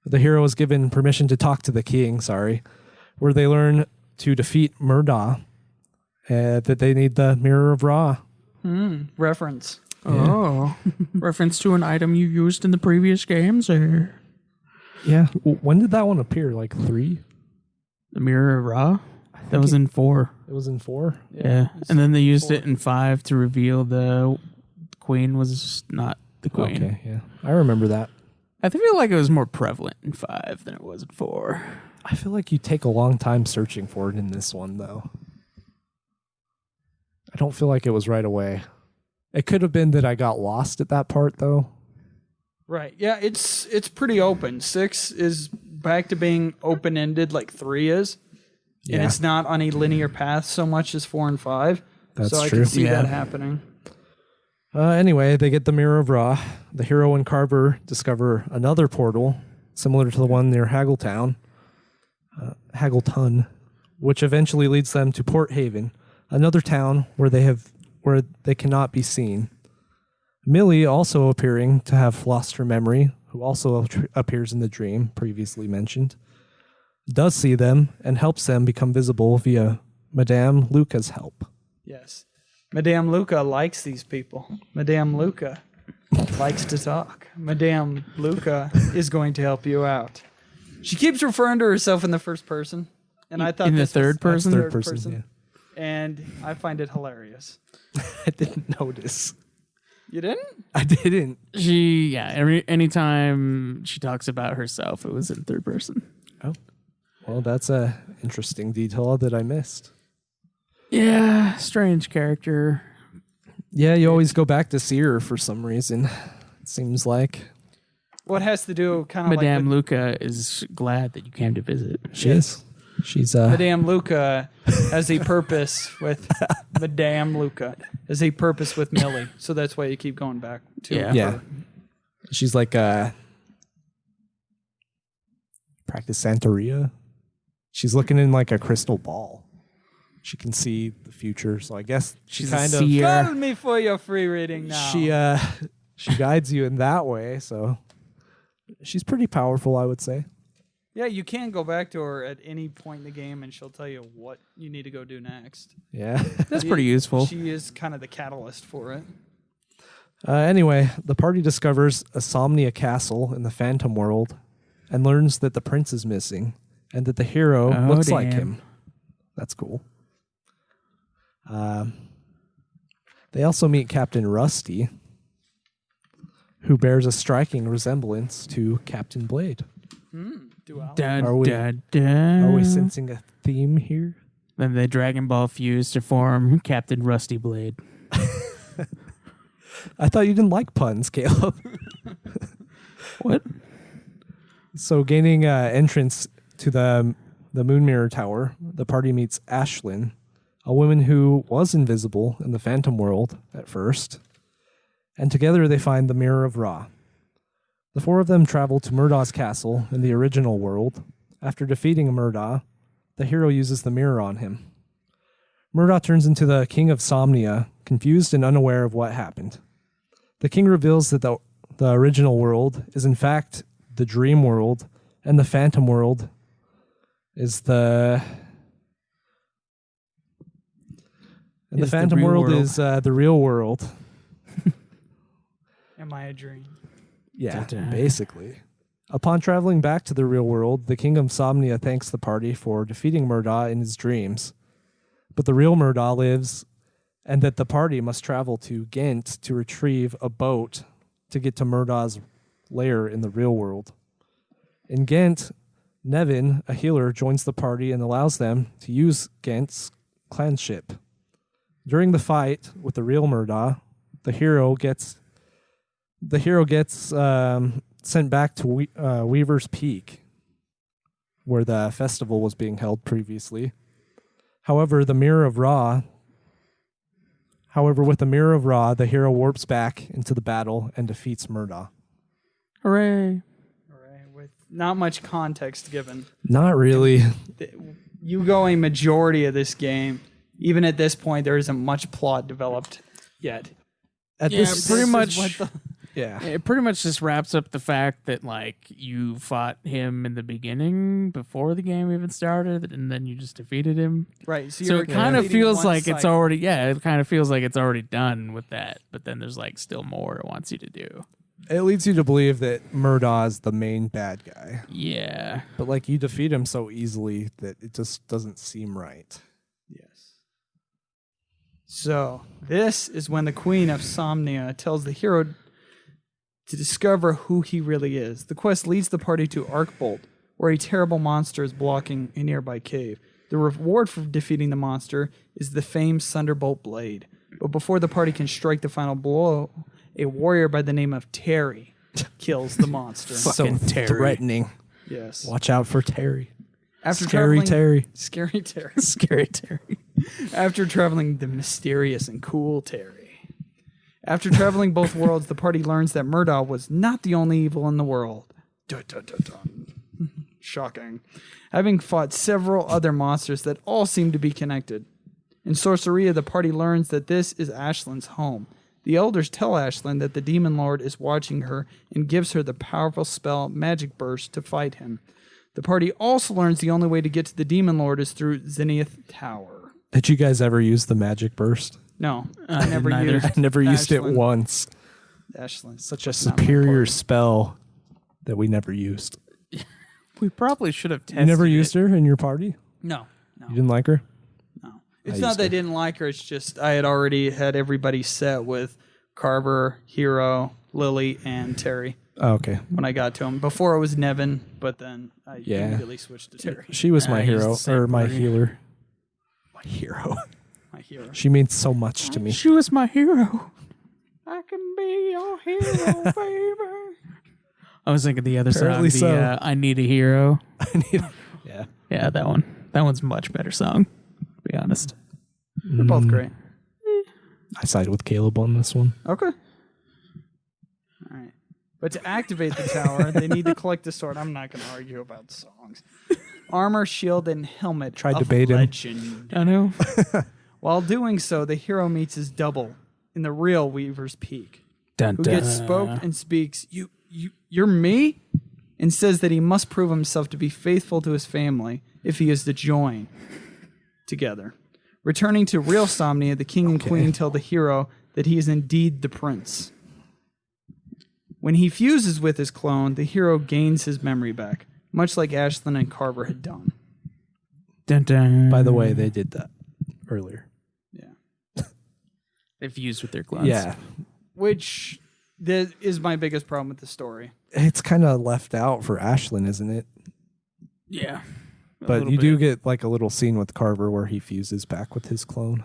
The hero is given permission to talk to the king, where they learn to defeat Murda, that they need the Mirror of Ra. Reference. Oh, reference to an item you used in the previous games, or Yeah. When did that one appear? Like 3? the Mirror of Ra? That was in 4. It was in 4? Yeah, and then they used it in 5 to reveal the queen was not the queen. Okay, yeah. I remember that. I feel like it was more prevalent in 5 than it was in 4. I feel like you take a long time searching for it in this one, though. I don't feel like it was right away. It could have been that I got lost at that part, though. Right. Yeah, it's pretty open. 6 is back to being open-ended like 3 is. And Yeah. it's not on a linear path so much as 4 and 5. That's so I true. can see Yeah. that happening. Anyway, they get the Mirror of Ra. The hero and Carver discover another portal, similar to the one near Haggleton, which eventually leads them to Port Haven, another town where they cannot be seen. Millie, also appearing to have lost her memory, who also appears in the dream previously mentioned, does see them and helps them become visible via Madame Luca's help. Yes. Madame Luca likes these people. Madame Luca likes to talk. Madame Luca is going to help you out. She keeps referring to herself in the first person. And I thought In the this was- third person? Third person, And I find it hilarious. yeah. I didn't notice. You didn't? I didn't. Anytime she talks about herself, it was in third person. Oh. Well, that's a interesting detail that I missed. Yeah, strange character. Yeah, you always go back to see her for some reason. It seems like. What has to do kind of Madame like Luca is glad that you came to visit. She is. She's Madame Luca has a purpose with Madame Luca has a purpose with Millie. So that's why you keep going back to Yeah. her. yeah. She's like practice Santeria. She's looking in like a crystal ball. She can see the future, so I guess She's kind a of seer. Call me for your free reading now. she guides you in that way, so she's pretty powerful, I would say. Yeah, you can go back to her at any point in the game and she'll tell you what you need to go do next. Yeah. That's pretty useful. She is kind of the catalyst for it. Anyway, the party discovers a Somnia castle in the Phantom World and learns that the prince is missing and that the hero Oh, looks like damn. him. That's cool. They also meet Captain Rusty, who bears a striking resemblance to Captain Blade. Duality. Dun, Are we- dun, dun. Are we sensing a theme here? Then they Dragon Ball fuse to form Captain Rusty Blade. I thought you didn't like puns, Caleb. What? So, gaining entrance to the Moon Mirror Tower, the party meets Ashlyn, a woman who was invisible in the Phantom World at first, and together they find the Mirror of Ra. The four of them travel to Murdah's castle in the original world. After defeating Murdah, the hero uses the mirror on him. Murdah turns into the King of Somnia, confused and unaware of what happened. The king reveals that the original world is in fact the dream world, and the Phantom World is the... And the Is the Phantom real World world. is the real world. Am I a dream? Yeah, Da-da. basically. Upon traveling back to the real world, the King of Somnia thanks the party for defeating Murdah in his dreams. But the real Murdah lives, and that the party must travel to Ghent to retrieve a boat to get to Murdah's lair in the real world. In Ghent, Nevin, a healer, joins the party and allows them to use Ghent's clan ship. During the fight with the real Murdah, the hero gets sent back to Weaver's Peak, where the festival was being held previously. However, with the Mirror of Ra, the hero warps back into the battle and defeats Murdah. Hooray. All right, with not much context given. Not really. You go a majority of this game, even at this point, there isn't much plot developed yet. At Yeah, this, pretty This is much. what Yeah. It pretty much just wraps up the fact that like you fought him in the beginning before the game even started, and then you just defeated him. Right. So it kind of feels like it's already it kind of feels like it's already done with that. But then there's like still more it wants you to do. It leads you to believe that Murdaugh is the main bad guy. Yeah. But like you defeat him so easily that it just doesn't seem right. Yes. So this is when the Queen of Somnia tells the hero to discover who he really is. The quest leads the party to Arkbolt, where a terrible monster is blocking a nearby cave. The reward for defeating the monster is the famed Thunderbolt Blade. But before the party can strike the final blow, a warrior by the name of Terry kills the monster. So threatening. Yes. Watch out for Terry. After Scary Terry. Scary Terry. Scary Terry. After traveling the mysterious and cool Terry. After traveling both worlds, the party learns that Murdaugh was not the only evil in the world. Dun, dun, dun, dun. Shocking. Having fought several other monsters that all seem to be connected. In Sorceria, the party learns that this is Ashlyn's home. The elders tell Ashlyn that the Demon Lord is watching her and gives her the powerful spell Magic Burst to fight him. The party also learns the only way to get to the Demon Lord is through Zenith Tower. Did you guys ever use the magic burst? No, I never neither. used I never used it Ashlyn. once. Ashlyn. Such a Not my superior part. spell that we never used. We probably should have tested You never it. used her in your party? No. You didn't like her? No. It's I not used that I to. didn't like her. It's just I had already had everybody set with Carver, Hero, Lily, and Terry Oh, okay. when I got to him. Before it was Nevin, but then I Yeah. immediately switched to Terry. She was my I used hero, the same or my party. healer. My hero. My hero. She means so much to me. She was my hero. I can be your hero, baby. I was thinking the other Apparently song, so. I Need a Hero. Yeah. Yeah, that one. That one's a much better song, to be honest. They're both great. I side with Caleb on this one. Okay. All right. But to activate the tower, they need to collect the sword. I'm not going to argue about songs. Armor, shield, and helmet. Tried to of bait him. legend. I know. While doing so, the hero meets his double in the real Weaver's Peak, Dun, who dun. gets spoke and speaks, you're me? And says that he must prove himself to be faithful to his family if he is to join together. Returning to real Somnia, the king and queen tell the hero that he is indeed the prince. When he fuses with his clone, the hero gains his memory back, much like Ashlyn and Carver had done. Dun, dun. By the way, they did that earlier. Yeah. They fused with their clones. Yeah. Which is my biggest problem with the story. It's kind of left out for Ashlyn, isn't it? Yeah. A But little you do bit. get like a little scene with Carver where he fuses back with his clone.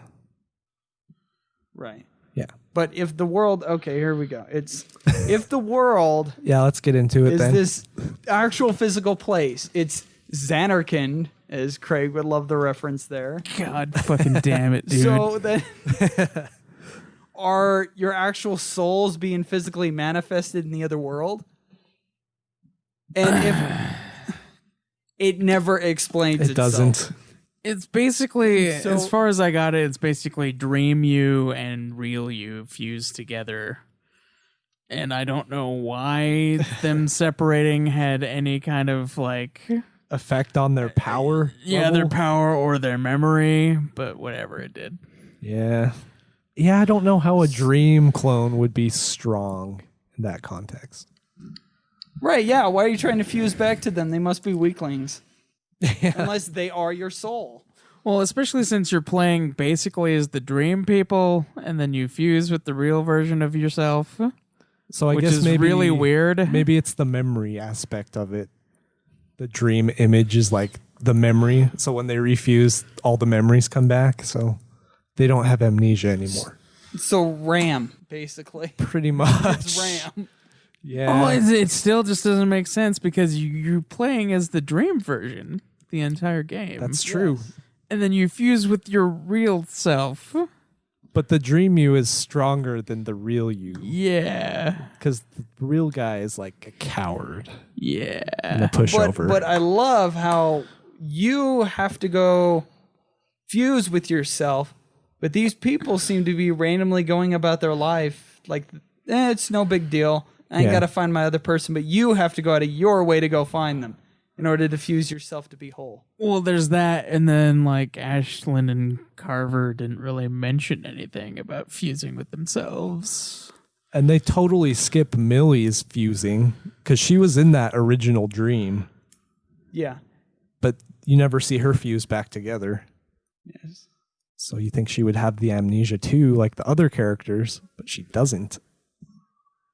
Right. Yeah. But if the world, okay, here we go. It's if the world Yeah, let's get into it is then. this actual physical place, it's Xanarkand, as Craig would love the reference there. God fucking damn it, dude. So then, are your actual souls being physically manifested in the other world? And if it never explains It itself. doesn't. It's basically, So- as far as I got it, it's basically dream you and real you fused together. And I don't know why them separating had any kind of like, Effect on their power. yeah, level? their power or their memory, but whatever it did. Yeah. Yeah, I don't know how a dream clone would be strong in that context. Right, yeah. Why are you trying to fuse back to them? They must be weaklings. Unless they are your soul. Well, especially since you're playing basically as the dream people, and then you fuse with the real version of yourself, So I which guess is maybe really weird. Maybe it's the memory aspect of it. The dream image is like the memory. So when they refuse, all the memories come back. So they don't have amnesia anymore. So RAM, basically. Pretty much. It's RAM. Yeah. Oh, it still just doesn't make sense because you're playing as the dream version the entire game. That's true. And then you fuse with your real self. But the dream you is stronger than the real you. Yeah. Because the real guy is like a coward Yeah. and a pushover. But I love how you have to go fuse with yourself, but these people seem to be randomly going about their life like it's no big deal. I ain't got to find my other person, but you have to go out of your way to go find them in order to fuse yourself to be whole. Well, there's that, and then like Ashlyn and Carver didn't really mention anything about fusing with themselves. And they totally skip Millie's fusing because she was in that original dream. Yeah. But you never see her fuse back together. Yes. So you think she would have the amnesia too, like the other characters, but she doesn't.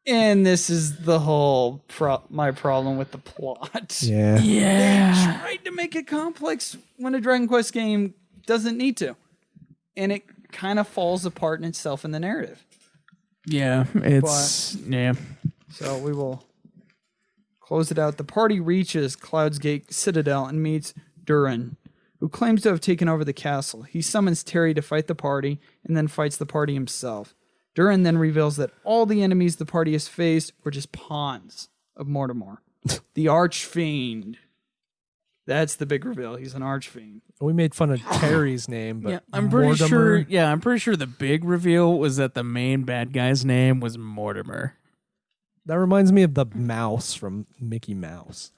And this is the whole my problem with the plot. Yeah. They tried to make it complex when a Dragon Quest game doesn't need to. And it kind of falls apart in itself in the narrative. Yeah, yeah. So we will close it out. The party reaches Cloud's Gate Citadel and meets Durin, who claims to have taken over the castle. He summons Terry to fight the party and then fights the party himself. Durin then reveals that all the enemies the party has faced were just pawns of Mortimer, the Archfiend. That's the big reveal. He's an Archfiend. We made fun of Terry's name, but I'm pretty Mortimer, sure. Yeah, I'm pretty sure the big reveal was that the main bad guy's name was Mortimer. that reminds me of the mouse from Mickey Mouse.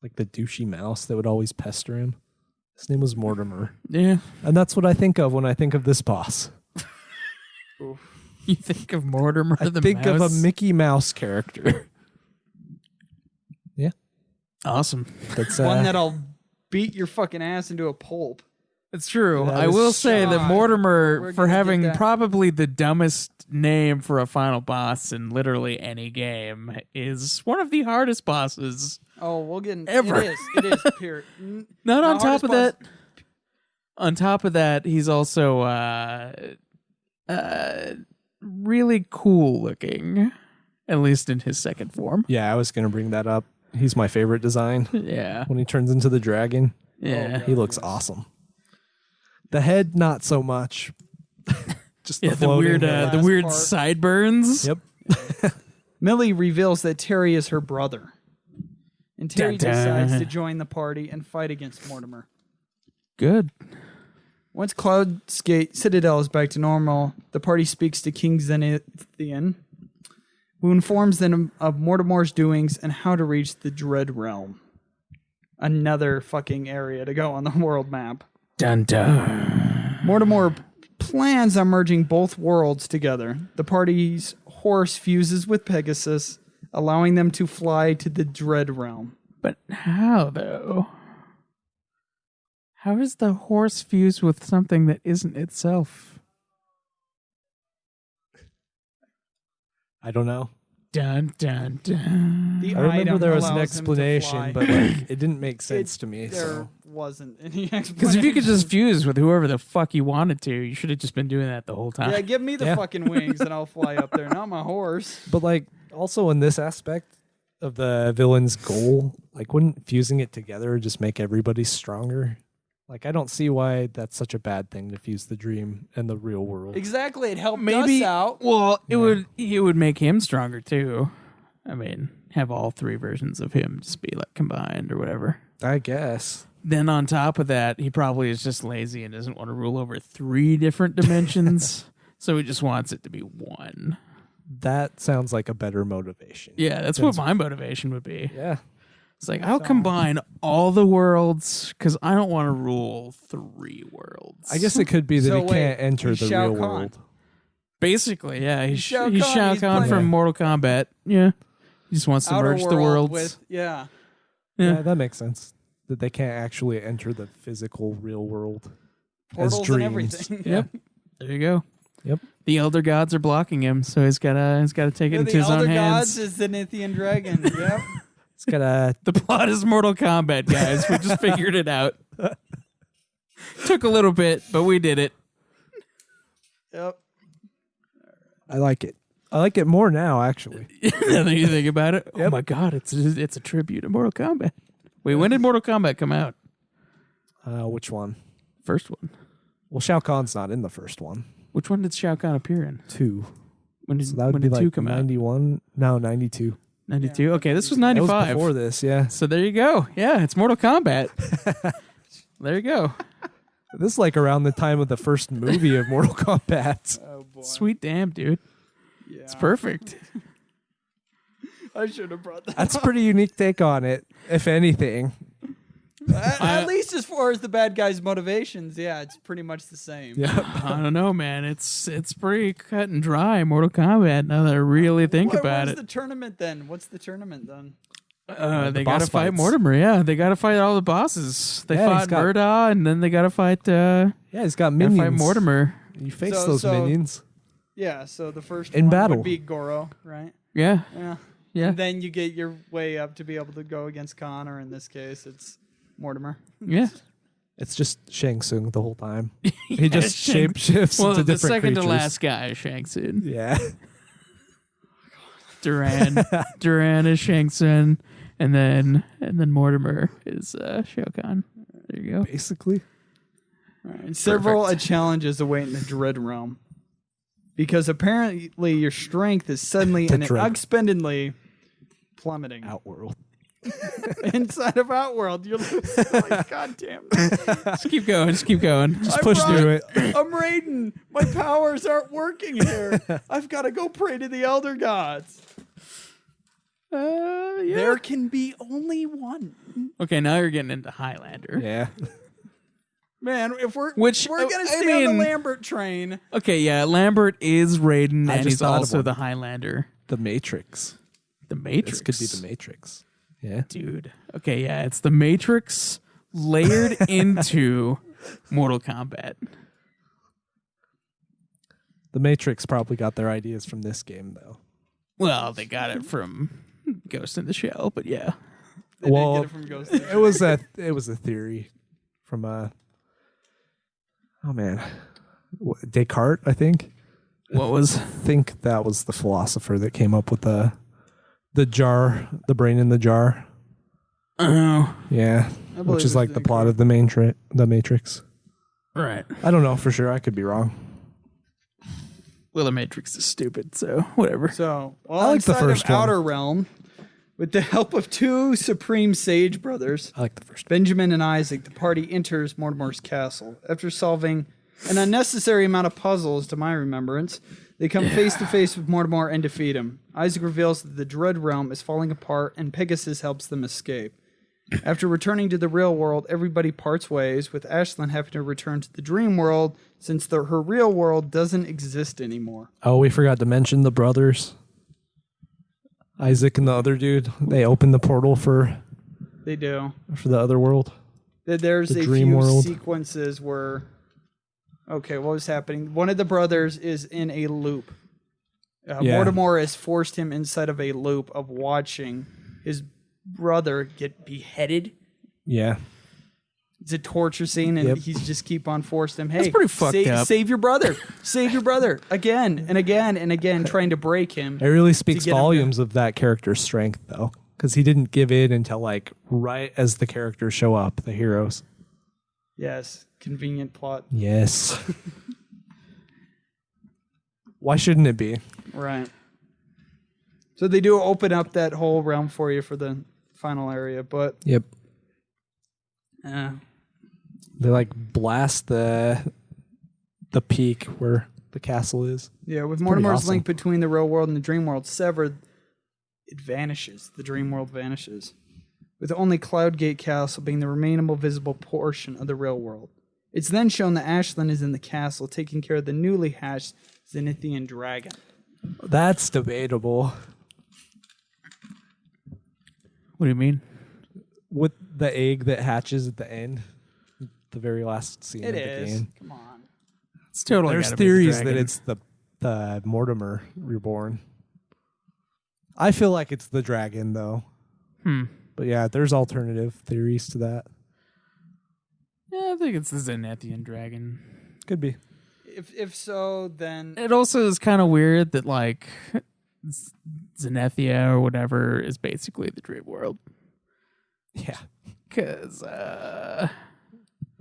Like the douchey mouse that would always pester him. His name was Mortimer. Yeah, And that's what I think of when I think of this boss. you think of Mortimer I the think mouse? of a Mickey Mouse character. Yeah. Awesome. That's One that'll beat your fucking ass into a pulp. It's true. That I is will say that God. Mortimer, We're for gonna get having that. probably the dumbest name for a final boss in literally any game, is one of the hardest bosses. Oh, we'll get in. Ever. It is. Period. Not on The top of hardest that. On top of that, he's also really cool looking, at least in his second form. Yeah, I was going to bring that up. He's my favorite design. Yeah, When he turns into the dragon, yeah, he looks awesome. The head, not so much. Just yeah. the The floating weird, head. the weird part. sideburns. Yep. Millie reveals that Terry is her brother. And Terry Dun, dun. decides to join the party and fight against Mortimer. Good. Once Cloud's Gate Citadel is back to normal, the party speaks to King Zenithian, who informs them of Mortimer's doings and how to reach the Dread Realm. Another fucking area to go on the world map. Dun dun. Mortimer plans on merging both worlds together. The party's horse fuses with Pegasus, allowing them to fly to the Dread Realm. But how though? How is the horse fused with something that isn't itself? I don't know. Dun dun dun. The I remember item there was an allows him to explanation, fly. but like, it didn't make sense to me. There So. wasn't any explanation. Because if you could just fuse with whoever the fuck you wanted to, you should have just been doing that the whole time. Yeah, give me the Yeah. fucking wings and I'll fly up there, not my horse. But like, also in this aspect of the villain's goal, like, wouldn't fusing it together just make everybody stronger? Like, I don't see why that's such a bad thing to fuse the dream and the real world. Exactly, it helped Maybe. us out. Well, it would make him stronger too. I mean, have all three versions of him just be like combined or whatever. I guess. Then on top of that, he probably is just lazy and doesn't want to rule over 3 different dimensions. So he just wants it to be one. That sounds like a better motivation. Yeah, that's what my motivation would be. Yeah. It's like, I'll combine all the worlds because I don't want to rule 3 worlds. I guess it could be that So he wait, can't enter he's the Shao real Kahn. world. Basically, yeah. He's Shao Shao Kahn, he's Kahn playing- from Mortal Kombat. Yeah. He just wants to Outer merge the worlds. with yeah. Yeah, that makes sense. That they can't actually enter the physical real world as Portals dreams. and everything. Yep. There you go. Yep. The Elder Gods are blocking him, so he's gotta take it Yeah, into the his Elder own Gods hands. is the Nithian dragon. Yep. It's got a The plot is Mortal Kombat, guys. We just figured it out. Took a little bit, but we did it. Yep. I like it. I like it more now, actually. Now that you think about it, oh my god, it's a tribute to Mortal Kombat. Wait, when did Mortal Kombat come out? Which one? First one. Well, Shao Kahn's not in the first one. Which one did Shao Kahn appear in? 2. When did, So that would when be did 2 like come out? 91. No, 92. 92? Okay, this was That was 95. before this, yeah. So there you go. Yeah, it's Mortal Kombat. There you go. This is like around the time of the first movie of Mortal Kombat. Oh boy. Sweet damn, dude. Yeah. It's perfect. I should have brought that. That's a pretty unique take on it, if anything. At least as far as the bad guy's motivations, yeah, it's pretty much the same. Yeah. I don't know, man. It's pretty cut and dry, Mortal Kombat, now that I really think about Where's it. the tournament then? What's the tournament then? They boss gotta fight fights. Mortimer, yeah. They gotta fight all the bosses. They Yeah, he's fought got- Murdaugh, and then they gotta fight Yeah, he's got gotta minions. fight Mortimer. You face So- those so- minions. Yeah, so the first In one battle. would be Goro, right? Yeah. Yeah. Yeah. And then you get your way up to be able to go against Khan, or in this case, it's Mortimer. Yeah. It's just Shang Tsung the whole time. He just shapeshifts Well, into the different second creatures. to last guy is Shang Tsung. Yeah. Duran is Shang Tsung, and then Mortimer is Shao Kahn. There you go. Basically. Right. Several challenges await in the Dread Realm. Because apparently your strength is suddenly The and Dread. unexpectedly plummeting. Outworld. Inside of Outworld, you're like, God damn it. Just keep going. Just keep going. Just push through it. I'm Raiden. My powers aren't working here. I've got to go pray to the Elder Gods. Yeah. There can be only one. Okay, now you're getting into Highlander. Yeah. Man, if we're Which, we're gonna I stay on mean- the Lambert train. Okay, yeah. Lambert is Raiden, I and just he's thought of also one. the Highlander. The Matrix. The Matrix. This could be the Matrix. Yeah. Dude. Okay, yeah. It's the Matrix layered into Mortal Kombat. The Matrix probably got their ideas from this game, though. Well, they got it from Ghost in the Shell, but yeah. They Well, did get it from Ghost in the It was a theory from Descartes, I think. What was? I think that was the philosopher that came up with the jar, the brain in the jar. Oh, Yeah, I believe which is it's like the plot of the Matrix. right. I don't know for sure. I could be wrong. Well, the Matrix is stupid, so whatever. So, I like the inside first of one. Outer Realm, with the help of two Supreme Sage brothers, I like the first. Benjamin and Isaac, the party enters Mortimer's castle. After solving an unnecessary amount of puzzles, to my remembrance, they come face to face with Mortimer and defeat him. Isaac reveals that the Dread Realm is falling apart, and Pegasus helps them escape. After returning to the real world, everybody parts ways, with Ashlyn having to return to the dream world since her real world doesn't exist anymore. Oh, we forgot to mention the brothers. Isaac and the other dude. They opened the portal for They do. the other world. There's The a dream few world. sequences where, okay, what was happening? One of the brothers is in a loop. Yeah. Mortimer has forced him inside of a loop of watching his brother get beheaded. Yeah. It's a torture scene, and Yep. he's just keep on forcing him. Hey, pretty fucked up. Save your brother. Save your brother. Again and again and again, trying to break him. It really speaks get him to- volumes of that character's strength, though, because he didn't give in until like right as the characters show up, the heroes. Yes, convenient plot. Yes. Why shouldn't it be? Right. So they do open up that whole realm for you for the final area, but Yep. uh, They like blast the peak where the castle is. yeah, with pretty Mortimer's awesome. link between the real world and the dream world severed, it vanishes. The dream world vanishes, with only Cloudgate Castle being the remainable visible portion of the real world. It's then shown that Ashlyn is in the castle, taking care of the newly hatched Zenithian dragon. That's debatable. What do you mean? With the egg that hatches at the end, the very last scene It of the is. game. Come on. It's totally. There's gotta be the theories that dragon. it's the Mortimer reborn. I feel like it's the dragon though. But yeah, there's alternative theories to that. Yeah, I think it's the Zenithian dragon. Could be. If so, then It also is kind of weird that like Zenithia or whatever is basically the dream world. Yeah. Cause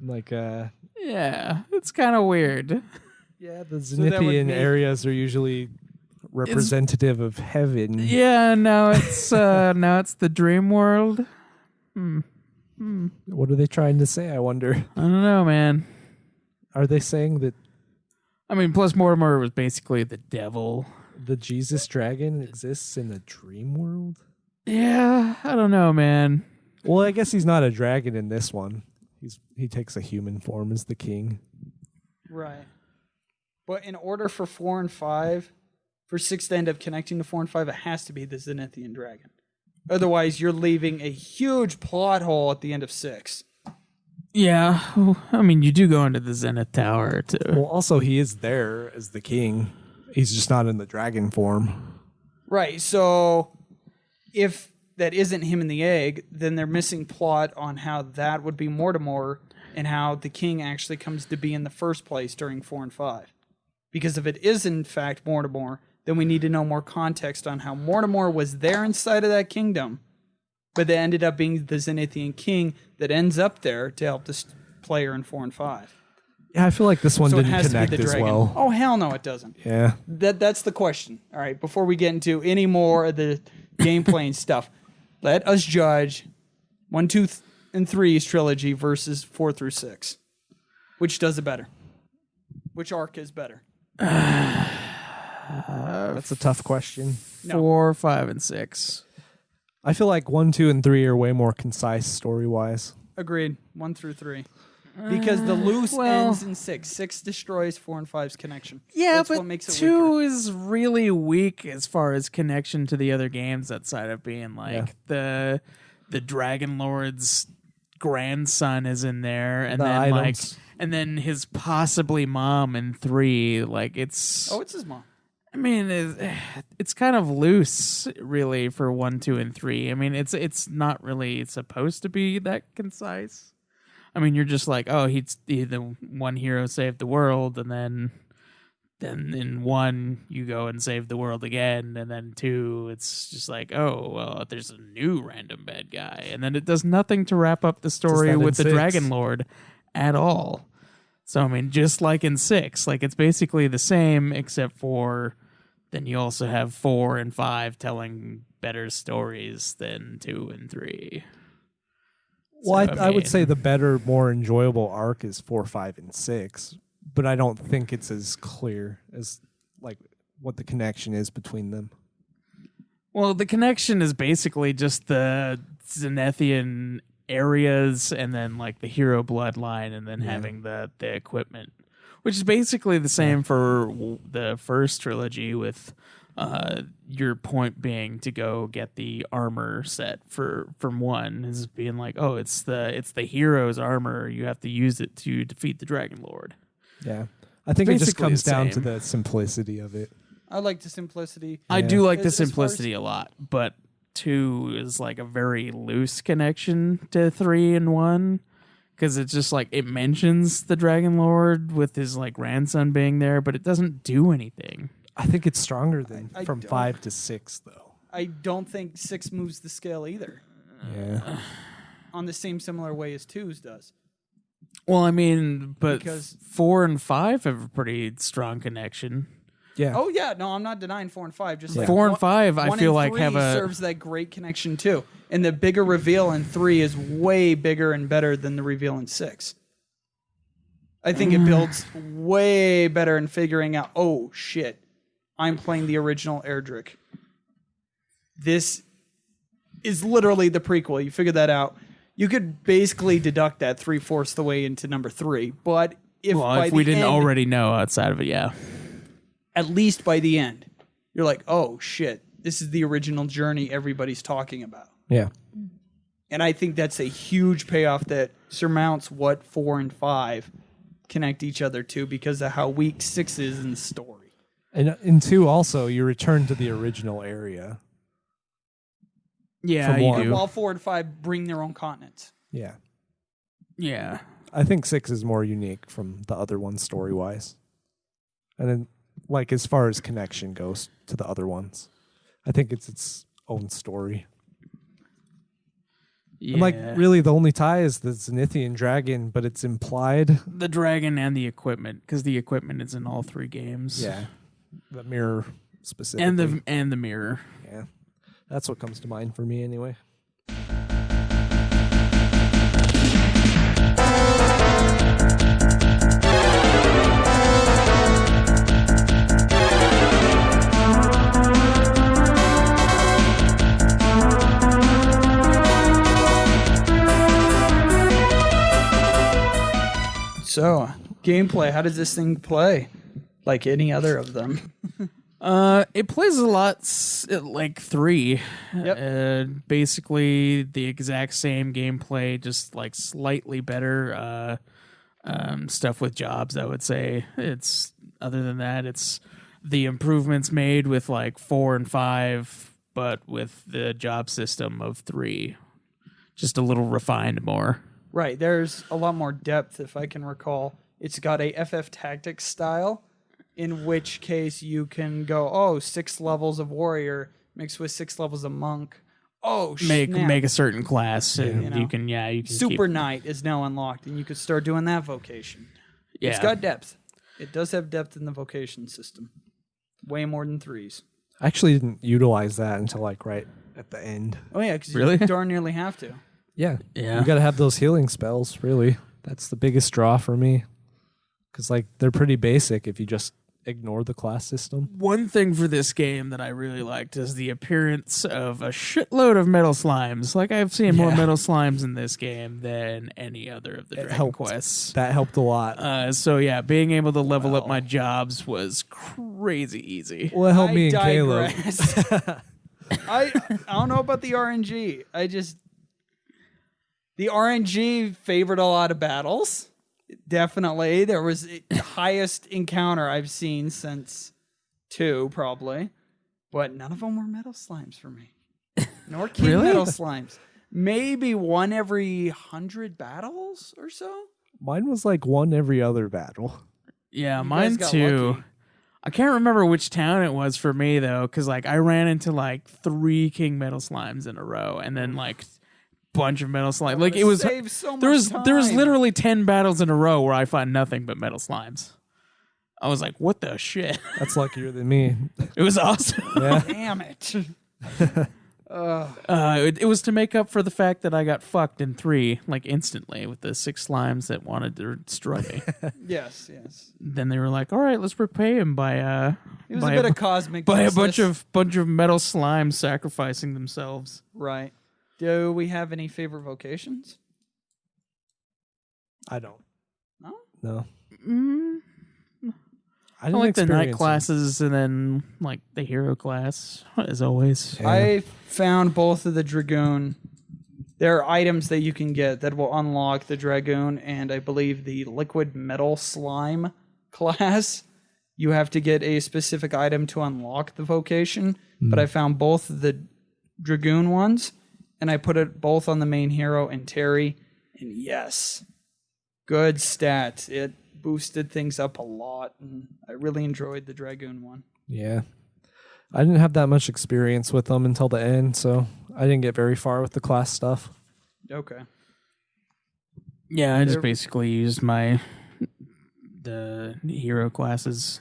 Like yeah, it's kind of weird. yeah, the that would Zenithian make- areas are usually representative of heaven. Yeah, now it's the dream world. What are they trying to say, I wonder? I don't know, man. Are they saying that I mean, plus Mortimer was basically the devil. The Jesus dragon exists in a dream world? Yeah, I don't know, man. Well, I guess he's not a dragon in this one. He takes a human form as the king. Right. But in order for 4 and 5, for 6 to end up connecting to 4 and 5, it has to be the Zenithian dragon. Otherwise, you're leaving a huge plot hole at the end of 6. Yeah, I mean, you do go into the Zenith Tower too. Well, also, he is there as the king. He's just not in the dragon form. Right, so if that isn't him in the egg, then they're missing plot on how that would be Mortimer and how the king actually comes to be in the first place during 4 and 5. Because if it is in fact Mortimer, then we need to know more context on how Mortimer was there inside of that kingdom, but they ended up being the Zenithian king that ends up there to help this player in 4 and 5. Yeah, I feel like this one So it didn't has to be connect the as dragon. well. Oh, hell no, it doesn't. Yeah. That's the question. All right, before we get into any more of the gameplay and stuff, let us judge 1, 2, and 3's trilogy versus 4 through 6. Which does it better? Which arc is better? That's a tough question. No. 4, 5, and 6. I feel like 1, 2, and 3 are way more concise story-wise. Agreed. 1 through 3. Because the loose ends in 6. 6 destroys 4 and 5's connection. Yeah, That's but what makes it 2 weaker. is really weak as far as connection to the other games outside of being like the Dragon Lord's grandson is in there, and The then items. and then his possibly mom in 3. Like it's Oh, it's his mom. I mean, it's kind of loose, really, for 1, 2, and 3. I mean, it's not really supposed to be that concise. I mean, you're just like, oh, he the one hero saved the world, and then in 1 you go and save the world again, and then 2 it's just like, oh, well, there's a new random bad guy, and then it does nothing to wrap up the story that in with the 6. Dragon Lord at all. So I mean, just like in 6, like it's basically the same, except for then you also have 4 and 5 telling better stories than 2 and 3. Well, So, I would mean, say the better, more enjoyable arc is 4, 5, and 6, but I don't think it's as clear as like what the connection is between them. well, the connection is basically just the Zenithian areas and then like the hero bloodline and then having the equipment, which is basically the same for the first trilogy, with your point being to go get the armor set from 1 is being like, oh, it's the hero's armor, you have to use it to defeat the Dragon Lord. Yeah. I think it just Basically comes the down to same. the simplicity of it. I like the simplicity. I do like the As far as- simplicity a lot, but 2 is like a very loose connection to 3 and 1, because it's just like it mentions the Dragon Lord with his like grandson being there, but it doesn't do anything. I think it's stronger than I from don't- 5 to 6, though. I don't think 6 moves the scale either, Yeah. on the same similar way as 2's does. Well, I mean, but Because- 4 and 5 have a pretty strong connection. Yeah. Oh yeah, no, I'm not denying 4 and 5. Just like 4 and one- 5, I 1 feel and like 3 have a serves that great connection too, and the bigger reveal in 3 is way bigger and better than the reveal in 6. I think it builds way better in figuring out, oh shit, I'm playing the original Erdrick. This is literally the prequel. You figure that out. You could basically deduct that 3/4 the way into number 3, but if we the didn't end, already know outside of it, yeah. at least by the end, you're like, oh shit, this is the original journey everybody's talking about. Yeah. And I think that's a huge payoff that surmounts what 4 and 5 connect each other to because of how weak 6 is in the story. And in 2 also, you return to the original area. Yeah, From you 1. do. While 4 and 5 bring their own continents. Yeah. Yeah. I think 6 is more unique from the other ones story-wise. And then, like, as far as connection goes to the other ones, I think it's its own story. Yeah. And, like, really the only tie is the Zenithian dragon, but it's implied. the dragon and the equipment, because the equipment is in all 3 games. Yeah. The mirror specifically. And the mirror. Yeah. That's what comes to mind for me anyway. So, gameplay. How does this thing play? Like any other of them? It plays a lot like 3. Yep. Basically the exact same gameplay, just like slightly better stuff with jobs, I would say. It's other than that, it's the improvements made with like 4 and 5, but with the job system of 3. Just a little refined more. Right. There's a lot more depth, if I can recall. It's got a FF Tactics style, in which case you can go, 6 levels of warrior mixed with 6 levels of monk. Oh, Make snap. a certain class, and You know. you can Super keep, Knight is now unlocked, and you could start doing that vocation. yeah. It's got depth. It does have depth in the vocation system. Way more than 3s. I actually didn't utilize that until like right at the end. Oh, yeah, because Really? you darn nearly have to. Yeah. Yeah. You got to have those healing spells, really. That's the biggest draw for me. Because, like, they're pretty basic if you just ignore the class system. One thing for this game that I really liked is the appearance of a shitload of metal slimes. Like, I've seen more Yeah. metal slimes in this game than any other of the Dragon helped. Quests. That helped a lot. So yeah, being able to level up my jobs was crazy easy. Well, it helped me and digress. Caleb. I don't know about the RNG. The RNG favored a lot of battles. Definitely. There was the highest encounter I've seen since 2, probably. But none of them were metal slimes for me. Nor king Really? metal slimes. Maybe one every 100 battles or so. Mine was like one every other battle. Yeah, You mine guys got too. lucky. I can't remember which town it was for me though, because like I ran into like 3 king metal slimes in a row, and then like bunch of metal slimes. Like it was Saved so there was much there was time. literally 10 battles in a row where I found nothing but metal slimes. I was like, what the shit? That's luckier than me. It was awesome. Yeah. Damn it. It was to make up for the fact that I got fucked in 3 like instantly with the 6 slimes that wanted to destroy me. Yes. Then they were like, all right, let's repay him by It was by a bit of cosmic by a justice. bunch of metal slimes sacrificing themselves. Right. Do we have any favorite vocations? I don't. No? No. Mm, I I didn't like the night experience them. classes and then like the hero class as always. Yeah. I found both of the Dragoon. There are items that you can get that will unlock the Dragoon and I believe the liquid metal slime class. You have to get a specific item to unlock the vocation. But I found both of the Dragoon ones and I put it both on the main hero and Terry. And yes, good stats. It boosted things up a lot. And I really enjoyed the Dragoon one. Yeah. I didn't have that much experience with them until the end, so I didn't get very far with the class stuff. Okay. Yeah, I just There- basically used the hero classes.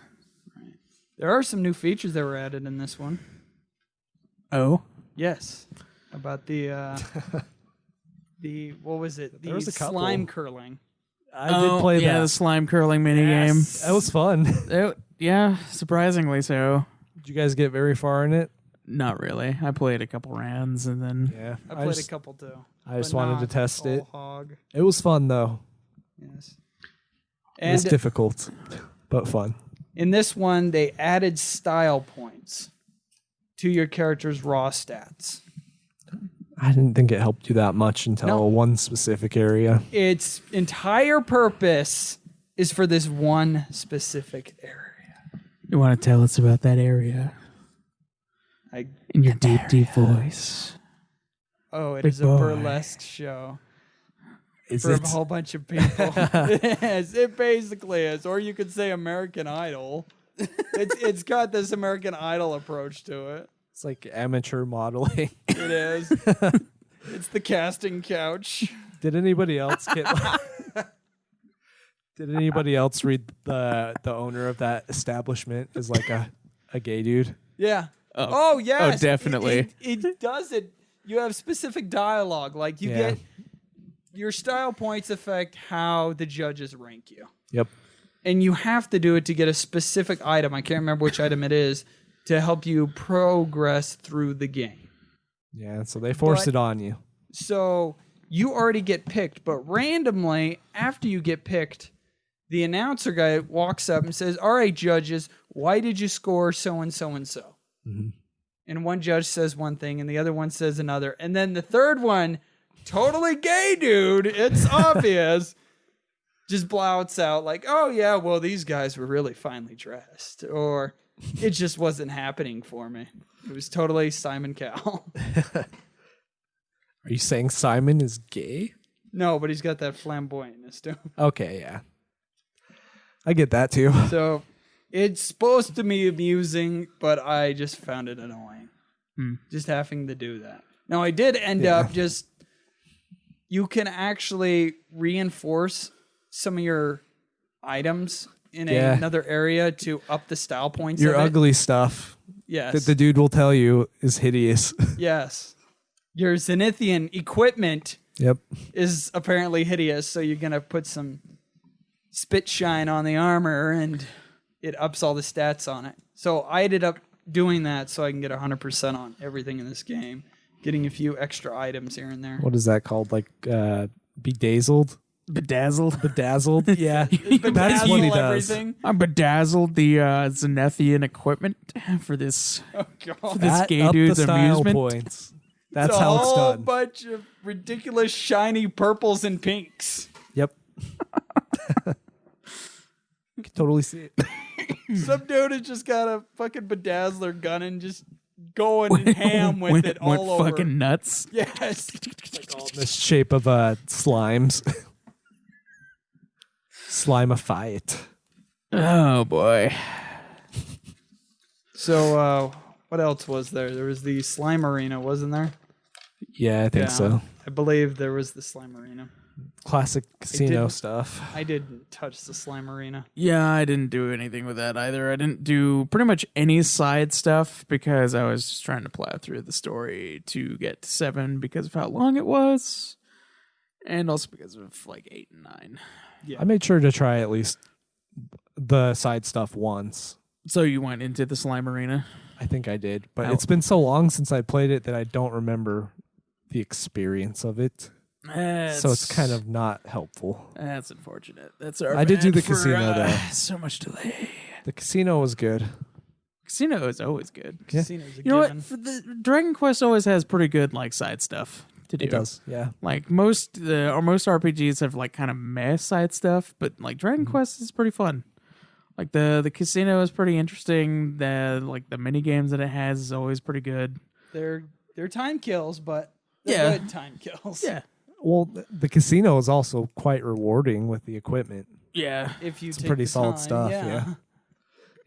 There are some new features that were added in this one. Oh, Yes, about the what was it? There The was a couple. slime curling. I did play yeah, that. the slime curling mini Yes. That was fun. game. Yeah, surprisingly so. Did you guys get very far in it? Not really. I played a couple rounds and then Yeah. I played a couple too. I just but wanted to not test it. whole hog. It was fun though. Yes. It was And difficult, but fun. in this one, they added style points to your character's raw stats. I didn't think it helped you that much until No. one specific area. Its entire purpose is for this one specific area. you want to tell us about that area I in your deep voice. Oh, it Big is a boy. burlesque show Is for it? a whole bunch of people. Yes, it basically is. Or you could say American Idol. It's got this American Idol approach to it. It's like amateur modeling. It is. It's the casting couch. Did anybody else get? Did anybody else read the owner of that establishment is like a gay dude? Yeah. Oh. Oh, yes. definitely. It does it. You have specific dialogue. Like you Yeah. get your style points affect how the judges rank you. Yep. And you have to do it to get a specific item. I can't remember which item it is to help you progress through the game. Yeah. So they forced But- it on you. So you already get picked, but randomly after you get picked, the announcer guy walks up and says, "All right, judges, why did you score so and so and so?" And one judge says one thing and the other one says another. And then the third one, totally gay dude, it's obvious, just blouts out like, "Oh yeah, well, these guys were really finely dressed," or "It just wasn't happening for me." It was totally Simon Cowell. Are you saying Simon is gay? No, but he's got that flamboyantness to him. Okay, yeah. I get that too. So it's supposed to be amusing, but I just found it annoying. Just having to do that. Now, I did end up just... You can actually reinforce some of your items in another area to up the style points Your of it. ugly stuff Yes. that the dude will tell you is hideous. Yes. Your Zenithian equipment Yep. is apparently hideous, so you're going to put some spit shine on the armor and it ups all the stats on it. So I ended up doing that so I can get 100% on everything in this game, getting a few extra items here and there. What is that called? Like bedazzled? Bedazzled. Yeah. That's what he does. Everything. I bedazzled the Zenithian equipment for this Oh, God. That gay up dude's the style amusement. points. That's It's a how it's whole done. bunch of ridiculous shiny purples and pinks. Yep. You can totally see it. Some dude has just got a fucking bedazzler gun and just going ham with it all went over. fucking nuts. Yes. All in the shape of slimes. Slimify it. Oh boy. So, what else was there? There was the slime arena, wasn't there? Yeah, I think so. I believe there was the slime arena. Classic casino didn't- stuff. I didn't touch the slime arena. Yeah, I didn't do anything with that either. I didn't do pretty much any side stuff because I was just trying to plow through the story to get to 7 because of how long it was, and also because of like 8 and 9. I made sure to try at least the side stuff once. So you went into the slime arena? I think I did, but Oh. it's been so long since I played it that I don't remember the experience of it. So it's kind of not helpful. That's unfortunate. That's our I did do bad the for, casino, though. So much delay. The casino was good. Casino is always good. Yeah. Casino's a You know given. what? For the Dragon Quest always has pretty good like side stuff to do. It does, yeah. Like most RPGs have like kind of meh side stuff, but like Dragon Quest is pretty fun. Like the casino is pretty interesting. The mini games that it has is always pretty good. They're time kills, but they're Yeah. good time kills. Yeah. Well, the casino is also quite rewarding with the equipment. Yeah. If you It's take pretty the solid time, stuff, yeah.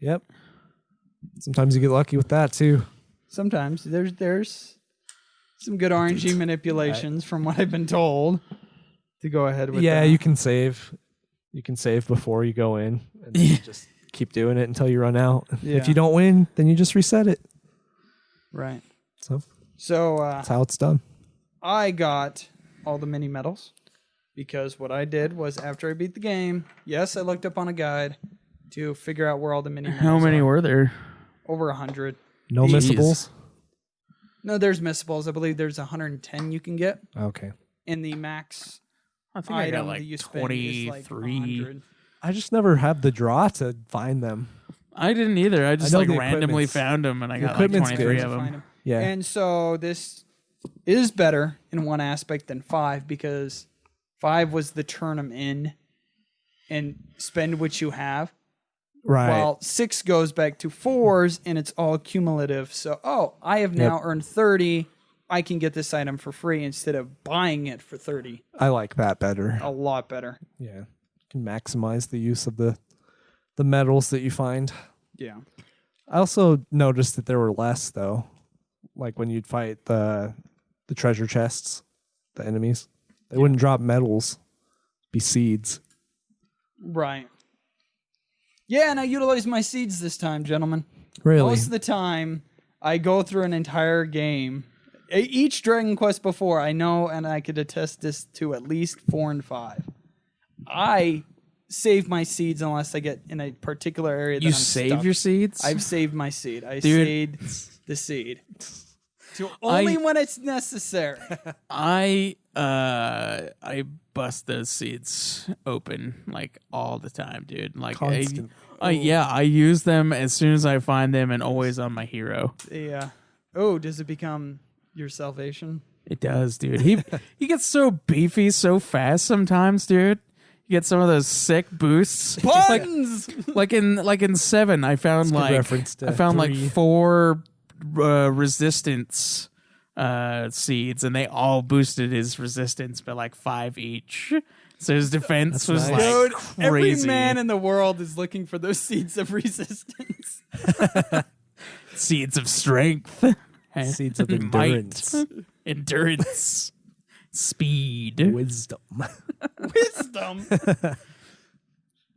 Yep. Sometimes you get lucky with that too. Sometimes there's some good RNG manipulations from what I've been told to go ahead with. Yeah, that. you can save. You can save before you go in, and then you just keep doing it until you run out. Yeah. If you don't win, then you just reset it. Right. So So that's how it's done. I got all the mini medals because what I did was after I beat the game, yes, I looked up on a guide to figure out where all the mini medals How many are. were there? Over 100. No Jeez. missables. No, there's missables. I believe there's 110 you can get, Okay. and the max I think I got item like that you spend is like 23. 100. I just never have the draw to find them. I didn't either. I just know like the randomly equipment's- found them and I the got like equipment's 23 good. of Find them. 'em. Yeah. And so this is better in one aspect than 5 because 5 was the turn them in and spend what you have. Right. While 6 goes back to 4s and it's all cumulative. So, I have now earned 30. I can get this item for free instead of buying it for 30. I like that better. A lot better. Yeah. You can maximize the use of the medals that you find. Yeah. I also noticed that there were less though. Like when you'd fight the treasure chests, the enemies. They wouldn't drop medals. Be seeds. Right. Yeah, and I utilized my seeds this time, gentlemen. Really? Most of the time, I go through an entire game. Each Dragon Quest before, I know, and I could attest this to at least 4 and 5. I save my seeds unless I get in a particular area that You I'm save stuck. your seeds? I've saved my seed. I Dude. saved the seed. To only when it's necessary. I I bust those seeds open like all the time, dude. Like, Constant. I use them as soon as I find them, and always on my hero. Yeah. Oh, does it become your salvation? It does, dude. He gets so beefy so fast sometimes, dude. You get some of those sick boosts. Buttons. Like in 7, I found reference to 4 resistance seeds, and they all boosted his resistance by like 5 each. So his defense That's was nice. like Dude, crazy. every man in the world is looking for those seeds of resistance. Seeds of strength, Seeds of Might. endurance. endurance, speed. Wisdom. Wisdom.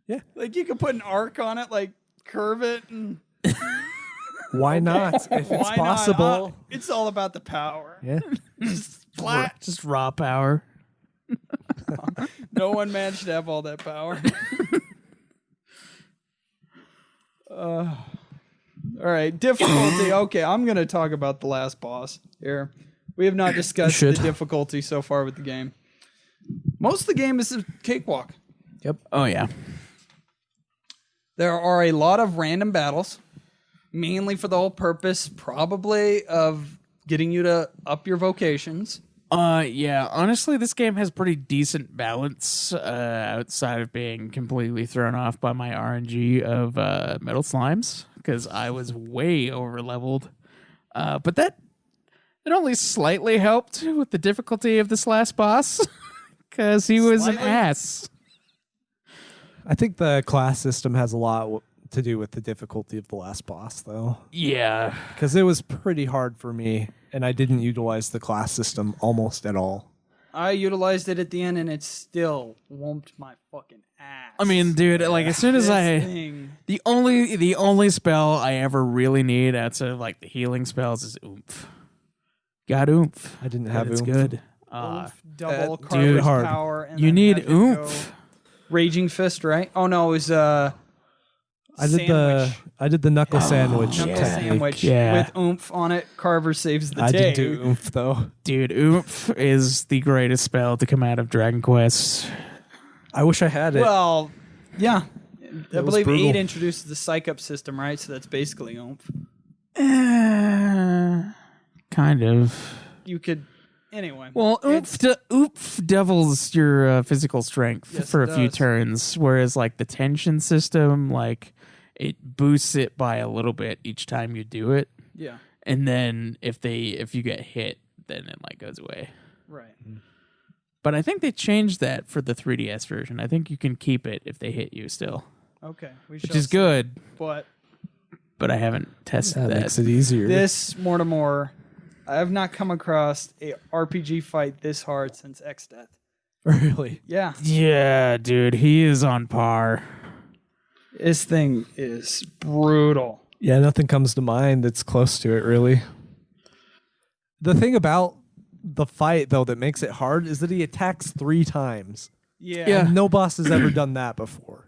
Yeah. Like you could put an arc on it, like curve it, and Why not? If it's why possible. not? It's all about the power. Yeah. Flat. Just raw power. No one man should have all that power. All right, difficulty. Okay, I'm going to talk about the last boss here. We have not discussed the should. difficulty so far with the game. Most of the game is a cakewalk. Oh yeah. There are a lot of random battles, mainly for the whole purpose, probably, of getting you to up your vocations. Yeah, honestly, this game has pretty decent balance outside of being completely thrown off by my RNG of metal slimes, because I was way over leveled. But it only slightly helped with the difficulty of this last boss, because he was an Slightly? ass. I think the class system has a lot to do with the difficulty of the last boss, though. Yeah. Because it was pretty hard for me, and I didn't utilize the class system almost at all. I utilized it at the end, and it still whooped my fucking ass. I mean, dude, like as soon as This thing. the only spell I ever really need outside of like the healing spells is oomph. Got oomph. I didn't have It's oomph. good. Oomph, double dude, Carver's hard. power. And You then need have to go oomph. Raging Fist, right? Oh no, it was I did the knuckle sandwich knuckle yeah. technique. sandwich Yeah. with oomph on it. Carver saves the I day. didn't do oomph though. Dude, oomph is the greatest spell to come out of Dragon Quest. I wish I had it. Well, yeah. I was believe brutal. 8 introduces the psych up system, right? So that's basically oomph. Kind of. You could anyway. Well, oomph doubles your physical strength Yes, for it a few does. turns, whereas like the tension system, like it boosts it by a little bit each time you do it, Yeah. and then if you get hit, then it like goes away. Right. But I think they changed that for the 3DS version. I think you can keep it if they hit you still, Okay. which is good. But But I haven't tested that that. makes it easier. this more to more, I have not come across a RPG fight this hard since X Death. Really? Yeah. Yeah, dude, he is on par. This thing is brutal. Yeah, nothing comes to mind that's close to it, really. The thing about the fight, though, that makes it hard is that he attacks 3 times. Yeah. Yeah. And no boss has ever done that before.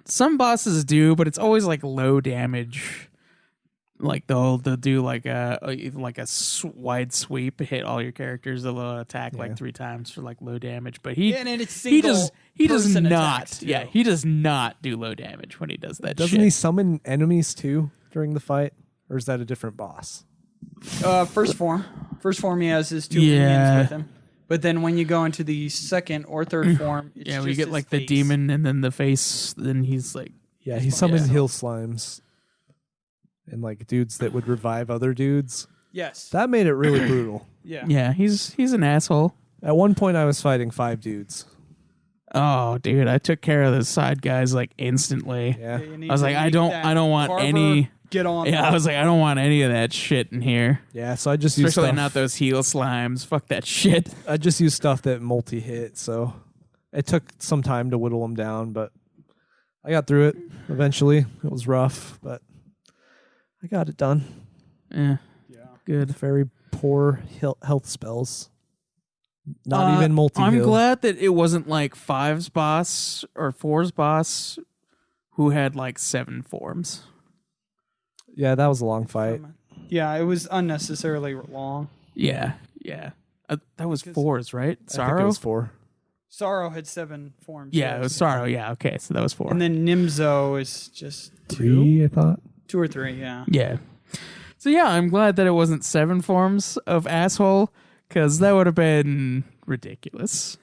Some bosses do, but it's always like low damage. Like they'll do like a wide sweep, hit all your characters. They'll attack like 3 times for like low damage. But he And it's he does person not. attacks, too. Yeah, he does not do low damage when he does that. Doesn't shit. he summon enemies, too, during the fight? Or is that a different boss? First form he has his 2 Yeah. minions with him. But then when you go into the second or third form, it's Yeah, just we get his like the face. demon and then the face. Then he's like, Yeah, he summons Yeah. hill slimes. And like dudes that would revive other dudes. Yes. That made it really brutal. Yeah. yeah, he's an asshole. At one point, I was fighting 5 dudes. Oh, dude, I took care of those side guys like instantly. Yeah. You need I was to like, I make don't that want Carver any. Get on. Yeah, I was like, I don't want any of that shit in here. Yeah, so I just used Especially stuff. not those heel slimes. Fuck that shit. I just used stuff that multi-hit, so it took some time to whittle them down, but I got through it eventually. It was rough, but I got it done. Yeah, Yeah. good. Very poor health spells. Not even multi-heal. I'm glad that it wasn't like 5's boss or 4's boss who had like 7 forms. Yeah, that was a long fight. Yeah, it was unnecessarily long. Yeah, Yeah. That was 4s, right? I think it Sorrow? was 4. Sorrow had 7 forms. Yeah, it was Sorrow. Yeah, okay. So that was 4. And then Nimzo is just 3, I thought. 2 or 3, yeah. Yeah. So yeah, I'm glad that it wasn't 7 forms of asshole, because that would have been ridiculous.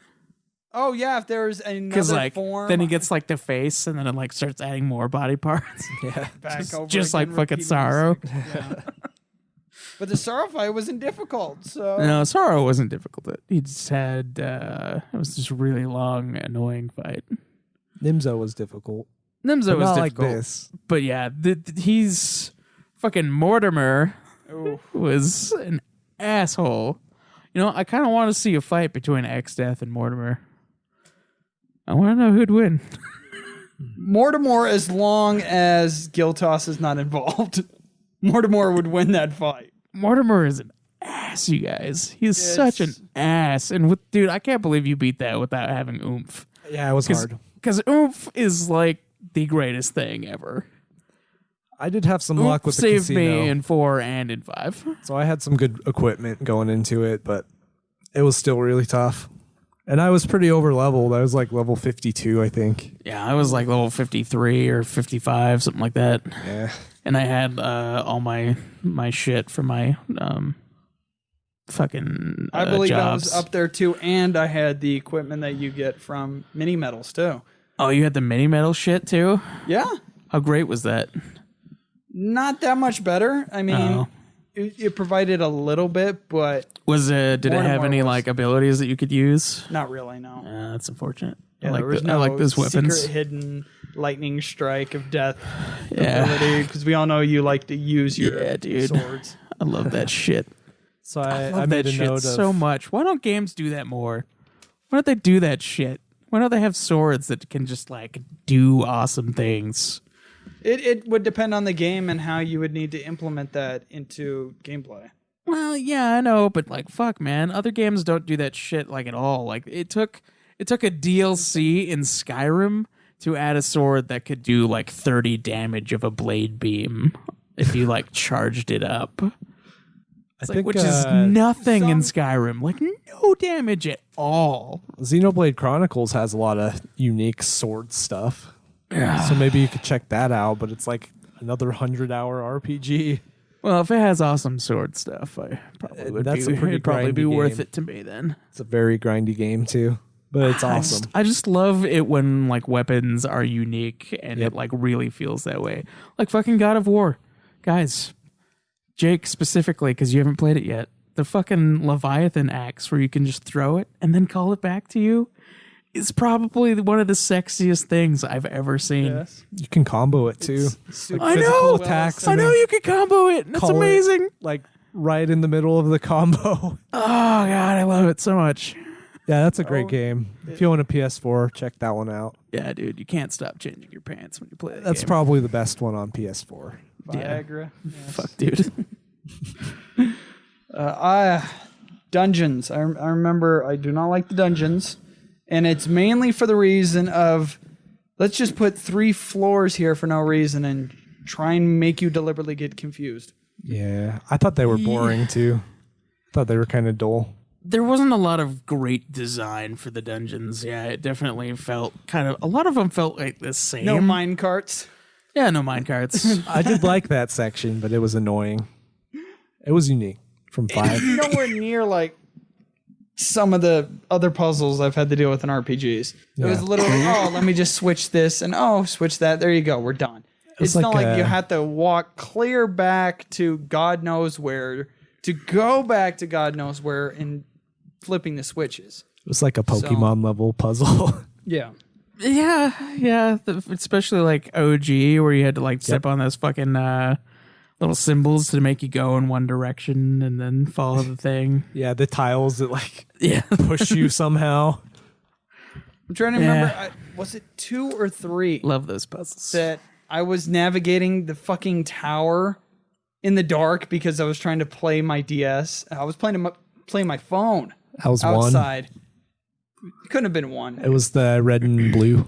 Oh, yeah, if there's Because another form. then he gets like the face, and then it like starts adding more body parts. Yeah. back over just like again, fucking repeating Sorrow. the cycle. Yeah. But the Sorrow fight wasn't difficult, so... No, Sorrow wasn't difficult. He just had it was just a really long, annoying fight. Nimzo was difficult. Nimzo But was not difficult, like this. but yeah, he's fucking Mortimer Ooh. was an asshole. You know, I kind of want to see a fight between X-Death and Mortimer. I want to know who'd win. Mortimer, as long as Giltos is not involved, Mortimer would win that fight. Mortimer is an ass, you guys. He's such an ass. And dude, I can't believe you beat that without having oomph. Yeah, it was hard. Because oomph is like the greatest thing ever. I did have some luck with the saved casino. me in 4 and in 5. So I had some good equipment going into it, but it was still really tough. And I was pretty over leveled. I was like level 52, I think. Yeah, I was like level 53 or 55, something like that. Yeah. And I had all my shit for my fucking I believe jobs. I was up there too, and I had the equipment that you get from mini metals too. Oh, you had the mini metal shit too? Yeah, How great was that? not that much better. I mean, Oh. it provided a little bit, but Did it have Mortimer any was- like abilities that you could use? not really. No. That's unfortunate. Yeah, I like there was I no like those weapons. secret hidden lightning strike of death Yeah. ability, because we all know you like to use your Yeah, dude. swords. I love that shit. So I I love made that a shit note of so much. Why don't games do that more? Why don't they do that shit? Why don't they have swords that can just like do awesome things? It would depend on the game and how you would need to implement that into gameplay. Well, yeah, I know, but like, fuck, man, other games don't do that shit like at all. Like, it took a DLC in Skyrim to add a sword that could do like 30 damage of a blade beam if you like charged it up. It's like, which is nothing in Skyrim, like no damage at all. Xenoblade Chronicles has a lot of unique sword stuff. Yeah. So maybe you could check that out, but it's like another 100-hour RPG. Well, if it has awesome sword stuff, I probably would That's a pretty it'd probably be grindy worth game. it to me then. It's a very grindy game too, but it's awesome. I just love it when like weapons are unique and it like really feels that way. Like fucking God of War. Guys, Jake specifically, because you haven't played it yet, the fucking Leviathan axe where you can just throw it and then call it back to you is probably one of the sexiest things I've ever seen. Yes. You can combo it too. Super I physical know. attacks I and know then you can combo it. That's call it, amazing. like right in the middle of the combo. Oh God, I love it so much. Yeah, that's a great game. If you own a PS4, check that one out. Yeah, dude, you can't stop changing your pants when you play that That's game. probably the best one on PS4. Viagra. Yes. Fuck, dude. Dungeons. I remember I do not like the dungeons, and it's mainly for the reason of let's just put 3 floors here for no reason and try and make you deliberately get confused. Yeah, I thought they were boring too. I thought they were kind of dull. There wasn't a lot of great design for the dungeons. Yeah, it definitely felt kind of. A lot of them felt like the same. No mine carts. Yeah, no minecarts. I did like that section, but it was annoying. It was unique from 5. Nowhere near like some of the other puzzles I've had to deal with in RPGs. It was Yeah. literally, oh, let me just switch this and switch that. There you go. We're done. It's like not like a- you have to walk clear back to God knows where to go back to God knows where and flipping the switches. It was like a Pokemon level puzzle. Yeah. yeah. Especially like OG, where you had to like step on those fucking little symbols to make you go in one direction and then follow the thing. Yeah, the tiles that like Yeah. push you somehow. I'm trying to remember. Was it 2 or 3 Love those puzzles. that I was navigating the fucking tower in the dark because I was trying to play my DS. I was playing my phone That was one. outside. It couldn't have been 1. It was the red and blue.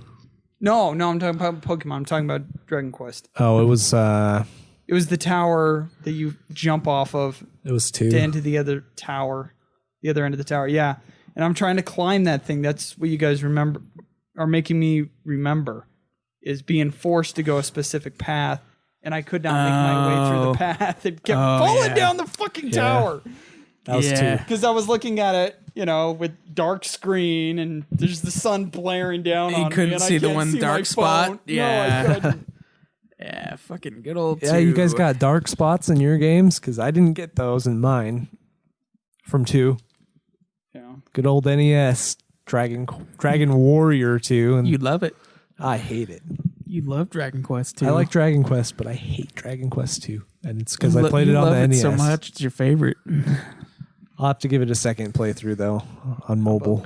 No, I'm talking about Pokemon. I'm talking about Dragon Quest. Oh, it was It was the tower that you jump off of 2. to into the other tower. The other end of the tower, yeah. And I'm trying to climb that thing. That's what you guys are making me remember, is being forced to go a specific path. And I could not make my way through the path. It kept falling down the fucking tower. That was two. Because I was looking at it, with dark screen, and there's the sun blaring down on me. You couldn't see the one dark spot? Yeah. No, I couldn't. Yeah, fucking good old Yeah, 2. you guys got dark spots in your games? Because I didn't get those in mine from 2. Yeah. Good old NES, Dragon Warrior 2. And You love it. I hate it. You love Dragon Quest 2. I like Dragon Quest, but I hate Dragon Quest 2. And it's because I played it on the NES. so much. It's your favorite. I'll have to give it a second playthrough, though, on mobile.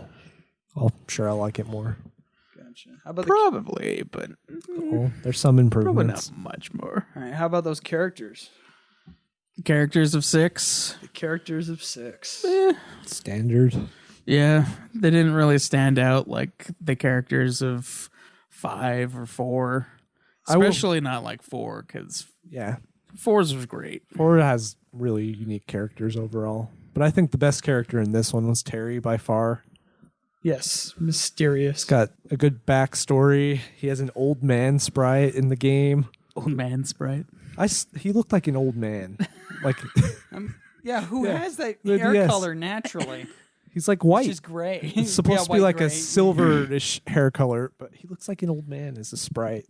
I'm sure I'll like it more. Gotcha. How about Probably, but Oh, there's some probably improvements. not much more. all right, how about those characters? Characters of 6. The characters of 6. Standard. Yeah, they didn't really stand out like the characters of 5 or 4. Especially not like 4, because Yeah. 4's was great. 4 has really unique characters overall. But I think the best character in this one was Terry by far. Yes, mysterious. He's got a good backstory. He has an old man sprite in the game. Old man sprite. He looked like an old man. Like Yeah, who Yeah. has that The hair DS. color naturally? he's like white. Which is gray. It's supposed to be like gray. a silverish hair color, but he looks like an old man as a sprite.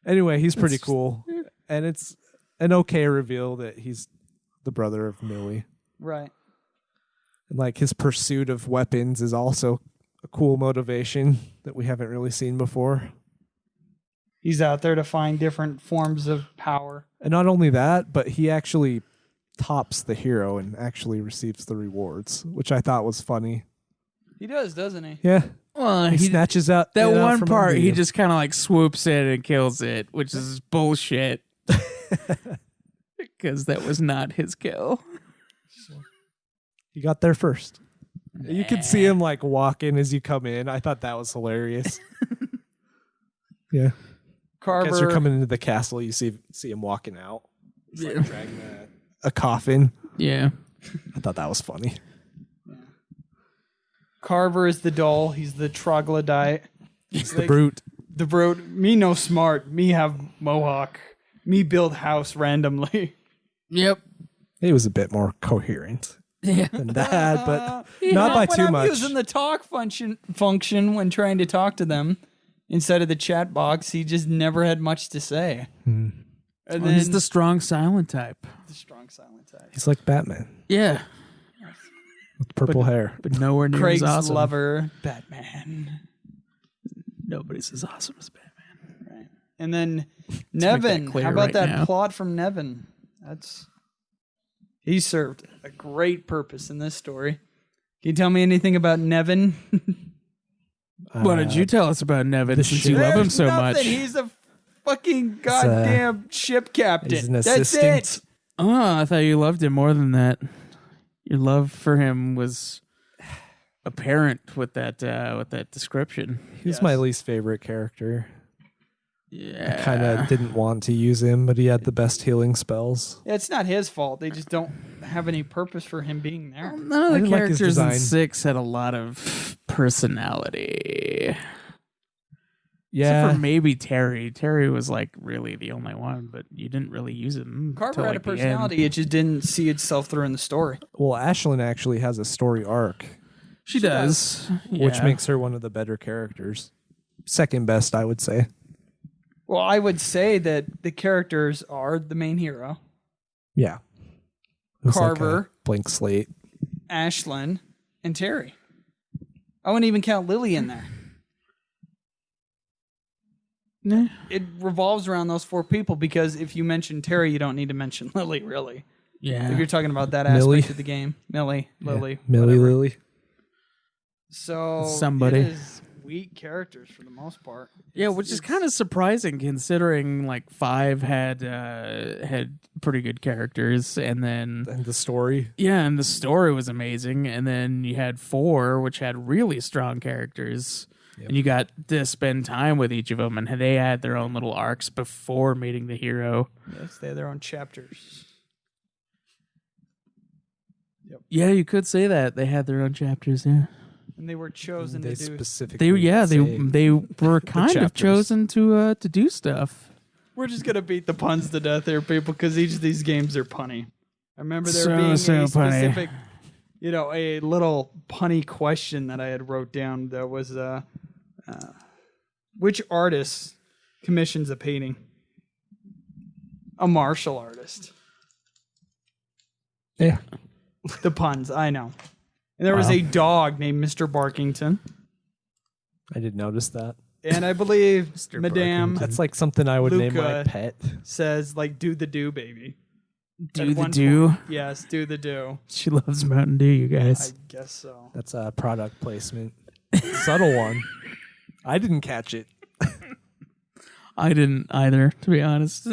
Anyway, he's pretty cool. And it's an okay reveal that he's the brother of Millie. Right. And like his pursuit of weapons is also a cool motivation that we haven't really seen before. He's out there to find different forms of power. And not only that, but he actually tops the hero and actually receives the rewards, which I thought was funny. He does, doesn't he? Yeah. Well, He snatches out that it out one from part, under he you. just kind of like swoops in and kills it, which is bullshit. Because that was not his kill. He got there first. You could see him like walking as you come in. I thought that was hilarious. Yeah. As Carver. you're coming into the castle, you see him walking out. He's Yeah. like dragging a coffin. Yeah. I thought that was funny. Carver is the doll. He's the troglodyte. He's the brute. The brute. Me no smart. Me have mohawk. Me build house randomly. Yep. He was a bit more coherent Yeah. than that, but not by when too I'm much. using the talk function when trying to talk to them instead of the chat box, he just never had much to say. And then He's the strong silent type. the strong silent type. He's like Batman Yeah. with purple hair. But nowhere near Craig's as awesome. lover, Batman. Nobody's as awesome as Batman. Right. And then make that Nevin. clear How about right that now. plot from Nevin? He served a great purpose in this story. Can you tell me anything about Nevin? What did you tell us about Nevin the since ship. you love him There's so nothing. much? He's a fucking goddamn ship captain. He's an That's assistant. it. Oh, I thought you loved him more than that. Your love for him was apparent with that description. He was my least favorite character. Yeah. I kind of didn't want to use him, but he had the best healing spells. Yeah, it's not his fault. They just don't have any purpose for him being there. None of I the didn't like his characters in design. 6 had a lot of personality. Except Yeah. for maybe Terry. Terry was like really the only one, but you didn't really use him. Carver till, had a like, the end. personality. It just didn't see itself through in the story. Well, Ashlyn actually has a story arc, She does. which Yeah. makes her one of the better characters. Second best, I would say. Well, I would say that the characters are the main hero, Yeah. It was like a Carver. blank slate. Ashlyn, and Terry. I wouldn't even count Lily in there. Nah. It revolves around those 4 people because if you mention Terry, you don't need to mention Lily, really. Yeah. If you're talking about that Millie. aspect of the game. Millie, Lily. Millie whatever. Lily. So Somebody. it is weak characters for the most part. Yeah, which is kind of surprising considering like 5 had pretty good characters, and then And the story. and the story was amazing, and then you had 4 which had really strong characters, and you got to spend time with each of them, and they had their own little arcs before meeting the hero. Yes, they have their own chapters. Yep. Yeah, you could say that. They had their own chapters, yeah. And they were chosen They to do. specifically They were kind of chapters. chosen to do stuff. We're just gonna beat the puns to death here, people, because each of these games are punny. I remember there So being a punny. specific, a little punny question that I had wrote down. That was, which artist commissions a painting? A martial artist. Yeah. The puns, I know. And there was a dog named Mr. Barkington, I did notice that. and I believe Mr. Madame That's like something I would name my Luca. pet. says like, "Do the do, baby." Do At the one do. point. Yes, do the do. She loves Mountain Dew, you I guys. guess so. That's a product placement. Subtle one. I didn't catch it. I didn't either, to be honest.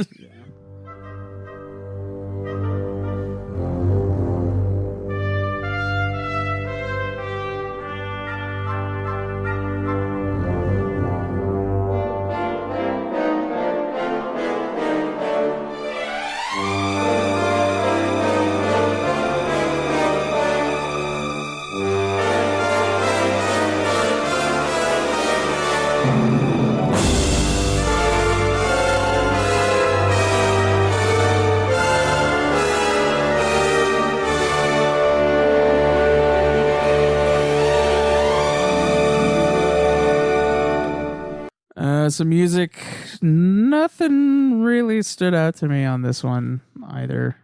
Some music, nothing really stood out to me on this one either.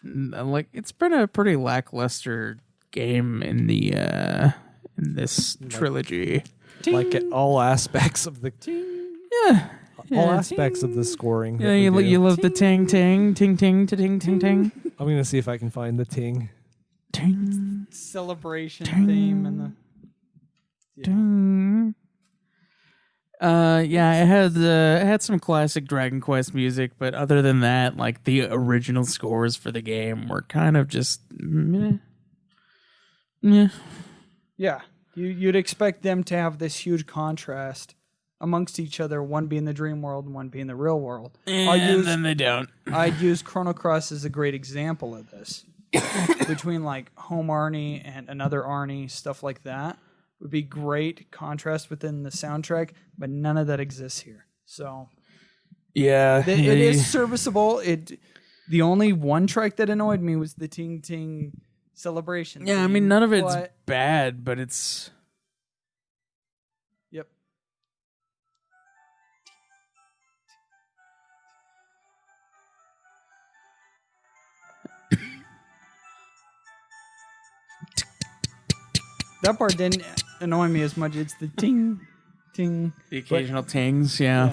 Like, it's been a pretty lackluster game in the in this trilogy. Like at all aspects of the Yeah, all aspects of the scoring. yeah. that we You, do. you love the ting ting ting ting ting ting ting I'm gonna see if I can find the ting. ting Celebration theme and the ting. Yeah, it had some classic Dragon Quest music, but other than that, like the original scores for the game were kind of just meh. Meh. yeah. You'd expect them to have this huge contrast amongst each other, one being the dream world and one being the real world. And then they don't. I'd use Chrono Cross as a great example of this. Between like Home Arnie and Another Arnie, stuff like that would be great contrast within the soundtrack, but none of that exists here. So Yeah, it is serviceable. The only one track that annoyed me was the Ting Ting celebration. Yeah, I theme, mean, none of it's but- bad, but it's. Yep. That part didn't annoy me as much. It's the ting, ting. The occasional tings, yeah.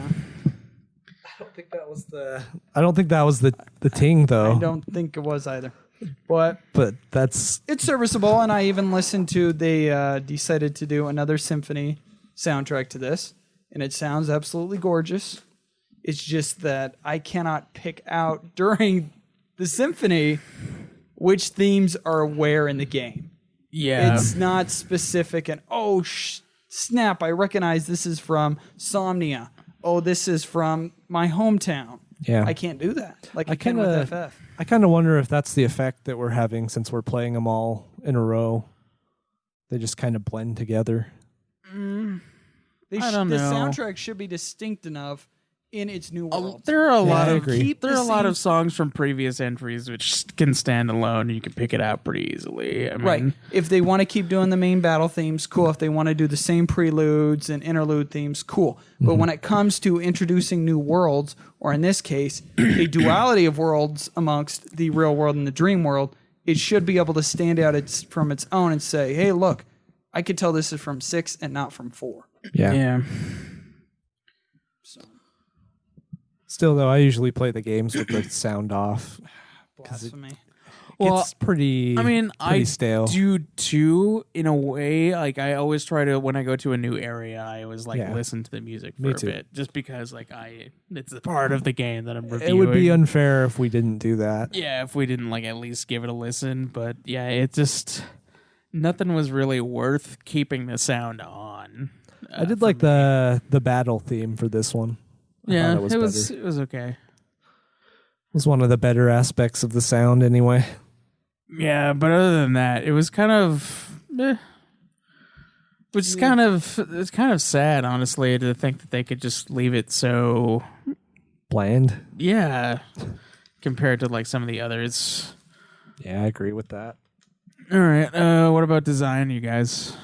I don't think that was the ting though. I don't think it was either. But But that's it's serviceable, and I even listened to, they decided to do another symphony soundtrack to this, and it sounds absolutely gorgeous. It's just that I cannot pick out during the symphony which themes are where in the game. Yeah. It's not specific, and snap, I recognize this is from Somnia. Oh, this is from my hometown. yeah. I can't do that like I I can kinda- with FF. I kind of wonder if that's the effect that we're having since we're playing them all in a row. They just kind of blend together. I don't The know. soundtrack should be distinct enough in its new world. There are a lot I of agree. there are a lot of songs from previous entries which can stand alone. You can pick it out pretty easily. I mean, Right. If they want to keep doing the main battle themes, cool. If they want to do the same preludes and interlude themes, cool. But when it comes to introducing new worlds, or in this case, a duality of worlds amongst the real world and the dream world, it should be able to stand out from its own and say, hey, look, I could tell this is from 6 and not from 4. Yeah. Still, though, I usually play the games with the sound off. Blasphemy. Well, It's pretty. I mean, pretty I stale. do too, in a way. Like, I always try to, when I go to a new area, I always Yeah. listen to the music for Me a too. bit, just because it's a part of the game that I'm reviewing. It would be unfair if we didn't do that. Yeah, if we didn't at least give it a listen. But yeah, it just nothing was really worth keeping the sound on. I did for like me. the battle theme for this one. I Yeah, thought it was okay. It was one of the better aspects of the sound, anyway. Yeah, but other than that, it was kind of, which is it's kind of sad, honestly, to think that they could just leave it so, Bland. yeah, compared to like some of the others. Yeah, I agree with that. All right, what about design, you guys?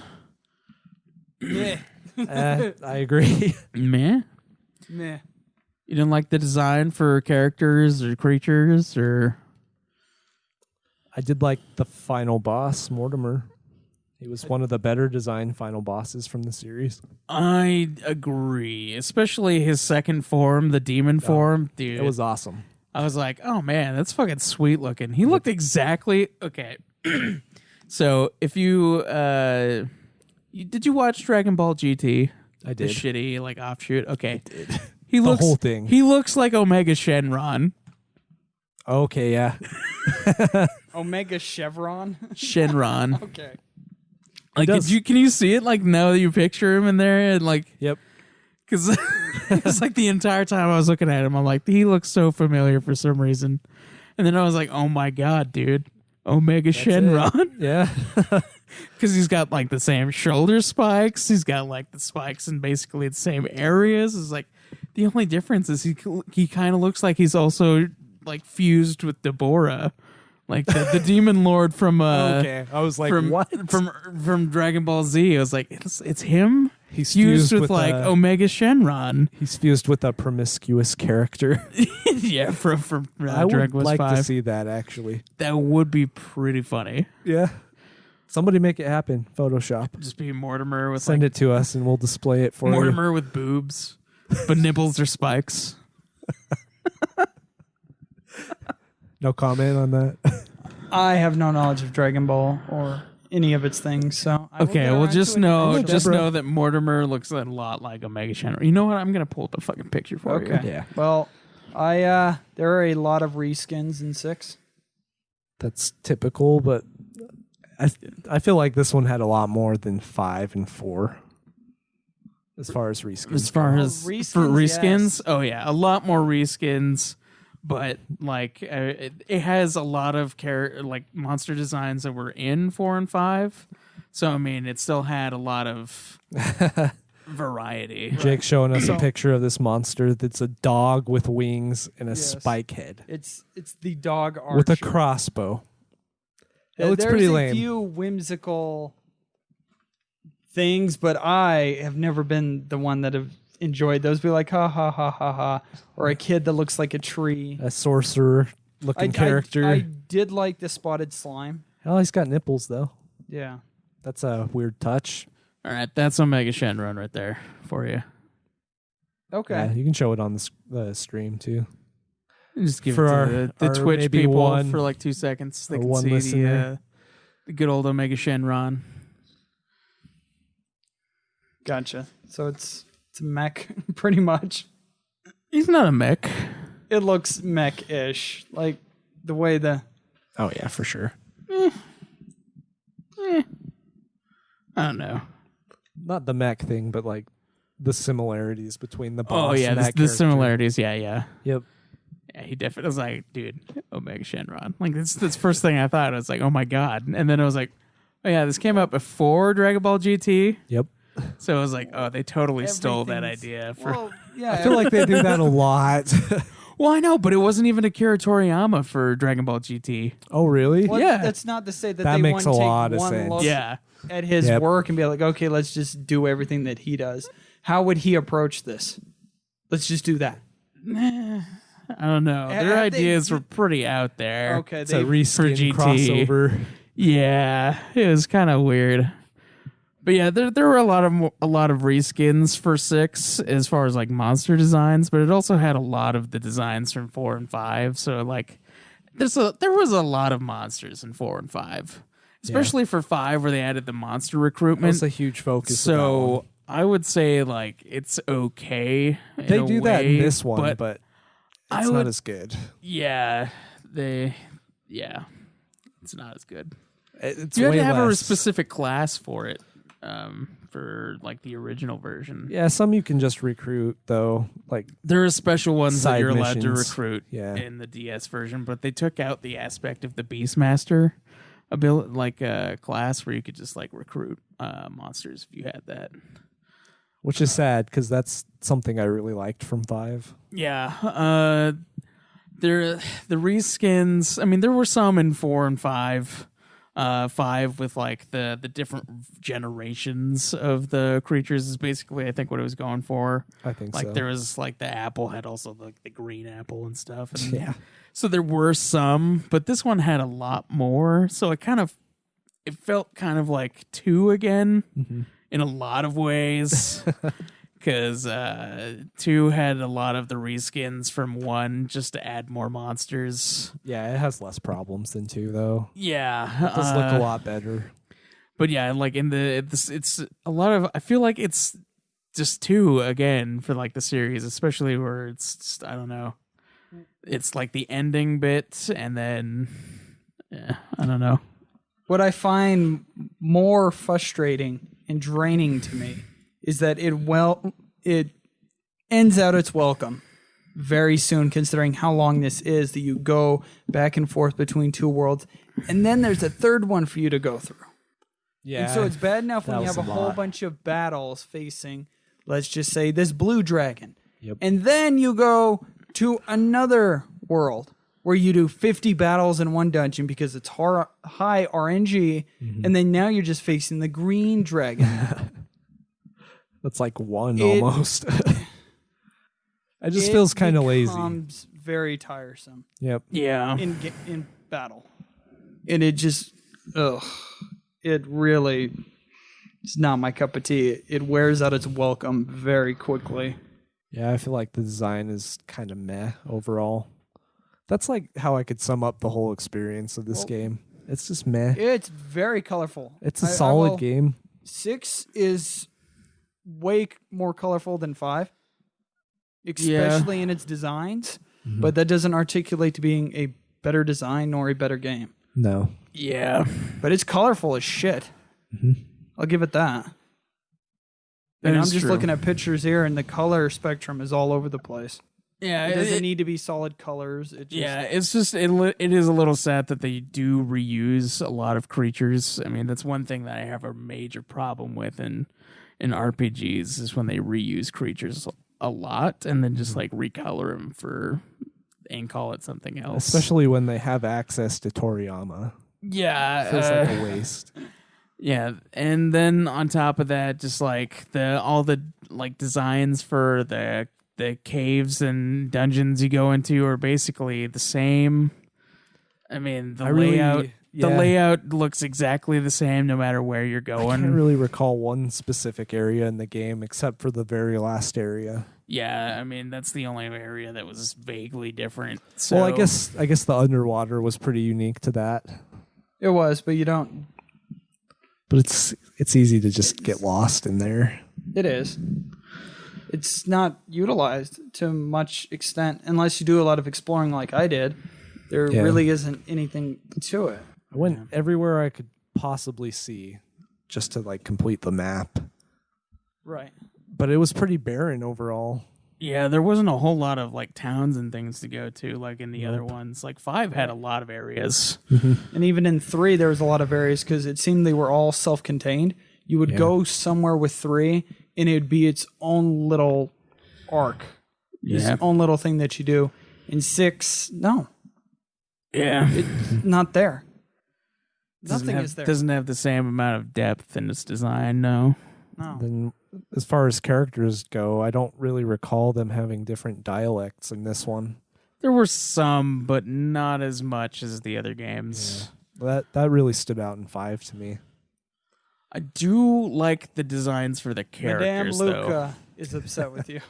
Yeah. I agree. Meh. Meh. You didn't like the design for characters or creatures, or I did like the final boss, Mortimer. He was one of the better designed final bosses from the series. I agree, especially his second form, the demon form, dude. It was awesome. I was like, oh man, that's fucking sweet looking. He looked exactly okay. So if you did you watch Dragon Ball GT? I The did. shitty like offshoot. Okay, he The looks whole thing. He looks like Omega Shenron. Okay, yeah. Omega Chevron. Shenron. Okay. Like, does. can you see it? Like, now that you picture him in there, and like, Yep. because it's like the entire time I was looking at him, I'm like, he looks so familiar for some reason, and then I was like, oh my god, dude, Omega Shenron, Yeah. because he's got like the same shoulder spikes, he's got like the spikes in basically the same areas. It's like the only difference is he kind of looks like he's also like fused with Deborah. Like the demon lord from Okay. I was like, from what? from Dragon Ball Z. I was like, it's him. He's fused fused with with, like Omega Shenron. He's fused with a promiscuous character. Yeah, from I would Dragon Quest like to 5. see that, actually. That would be pretty funny. Yeah. Somebody make it happen. Photoshop. Just be Mortimer with Send like it to us, and we'll display it for you. Mortimer with boobs, but nipples or spikes. No comment on that. I have no knowledge of Dragon Ball or any of its things, so I will Okay, get well around just to it know eventually. that Mortimer looks a lot like Omega Shenron. You know what? I'm gonna pull up a fucking picture for you. Okay. Yeah. Well, there are a lot of reskins in 6. That's typical, but I feel like this one had a lot more than 5 and 4. As far as reskins. As far Oh, as for reskins, reskins, yes. oh yeah, a lot more reskins. But like it has a lot of like monster designs that were in 4 and 5. So I mean, it still had a lot of variety. Jake's showing us a picture of this monster that's a dog with wings and a Yes. spike head. It's the dog archer. With a crossbow. It looks There's pretty a lame. few whimsical things, but I have never been the one that have enjoyed those. Be like, ha ha ha ha ha, or a kid that looks like a tree. A sorcerer looking character. I did like the spotted slime. Oh, he's got nipples, though. Yeah. That's a weird touch. All right, that's Omega Shenron right there for you. Okay. Yeah, you can show it on the stream, too. Just give For it our- to the our Twitch maybe people one- for like 2 seconds. They or can one see listener. the good old Omega Shenron. Gotcha. So it's a mech, pretty much. He's not a mech. It looks mech-ish, like the way the. Oh, yeah, for sure. I don't know. Not the mech thing, but like the similarities between the boss Oh yeah, and that the character. similarities. Yeah. Yep. Yeah, he definitely was like, dude, Omega Shenron. Like that's the first thing I thought. I was like, oh my god. And then I was like, oh yeah, this came out before Dragon Ball GT. Yep. So I was like, oh, they totally stole that Everything's- idea. Well, yeah. I feel like they do that a lot. Well, I know, but it wasn't even Akira Toriyama for Dragon Ball GT. Oh, really? Well, Yeah. That's not to say that That they makes want to a take lot of one sense. look Yeah. at his Yep. work and be like, okay, let's just do everything that he does. How would he approach this? Let's just do that. I don't know. Have Their they- idas were pretty out there. Okay, It's a they reskin GT. crossover. Yeah, it was kind of weird. But yeah, there were a lot of reskins for 6 as far as like monster designs, but it also had a lot of the designs from 4 and 5. So like there was a lot of monsters in 4 and 5. Especially for 5 where they added the monster That recruitment. was a huge focus. of that one. So I would say like it's okay. They in a do that in way, this one, but I it's would- not as good. yeah, it's not as good. It's You had way to have a less. specific class for it. for like the original version. Yeah, some you can just recruit though. Like There are special ones that Side you're allowed to missions. recruit Yeah. in the DS version, but they took out the aspect of the Beastmaster ability, like a class where you could just like recruit monsters if you had that. which is sad because that's something I really liked from 5. Yeah, the reskins. I mean, there were some in 4 and 5. 5 with like the different generations of the creatures is basically I think what it was going for. I think Like so. there was like the apple had also like the green apple and stuff. And Yeah. so there were some, but this one had a lot more. So it felt kind of like 2 again in a lot of ways. Because 2 had a lot of the reskins from 1 just to add more monsters. Yeah, it has less problems than 2 though. Yeah, It does look a lot better. But yeah, like it's a lot of. I feel like it's just 2 again for like the series, especially where it's just, I don't know. It's like the ending bit, and then I don't know. What I find more frustrating and draining to me is that it ends out its welcome very soon, considering how long this is, that you go back and forth between 2 worlds, and then there's a third one for you to go through. Yeah. And so it's bad enough when that you have a was a whole lot. bunch of battles facing, let's just say, this blue dragon. Yep. And then you go to another world where you do 50 battles in one dungeon because it's high RNG, and then now you're just facing the green dragon. That's like 1 almost. It just feels kind of lazy. It becomes very tiresome Yep. Yeah, in battle. And it just, it really is not my cup of tea. It wears out its welcome very quickly. Yeah, I feel like the design is kind of meh overall. That's like how I could sum up the whole experience of this game. It's just meh. It's very colorful. It's a solid game. 6 is way more colorful than 5, especially in its designs. But that doesn't articulate to being a better design nor a better game. No. yeah. But it's colorful as shit. I'll give it that. That And I'm is just true. looking at pictures here, and the color spectrum is all over the place. Yeah, It doesn't need to be solid colors. It just, Yeah, it's just it is a little sad that they do reuse a lot of creatures. I mean, that's one thing that I have a major problem with in RPGs is when they reuse creatures a lot and then just like recolor them and call it something else. Especially when they have access to Toriyama. Yeah, Feels like a waste. yeah, and then on top of that, just like all the like designs for the caves and dungeons you go into are basically the same. I mean, the layout looks exactly the same no matter where you're I going. can't really recall one specific area in the game except for the very last area. Yeah, I mean that's the only area that was vaguely different. So, Well, I guess the underwater was pretty unique to that. it was, but you don't. But it's easy to just get lost in there. It is. It's not utilized to much extent unless you do a lot of exploring like I did. There really isn't anything to it. I went everywhere I could possibly see just to like complete the map. Right. But it was pretty barren overall. yeah, there wasn't a whole lot of like towns and things to go to like in the other ones. Like 5 had a lot of areas. And even in 3, there was a lot of areas because it seemed they were all self-contained. You would go somewhere with 3, and it would be its own little arc, its own little thing that you do. In 6, no, Yeah, it's not there. Doesn't Nothing have- is there. Doesn't have the same amount of depth in its design. No. No. Then as far as characters go, I don't really recall them having different dialects in this one. There were some, but not as much as the other games. That really stood out in 5 to me. I do like the designs for the Madame characters, though. Luca is upset with you.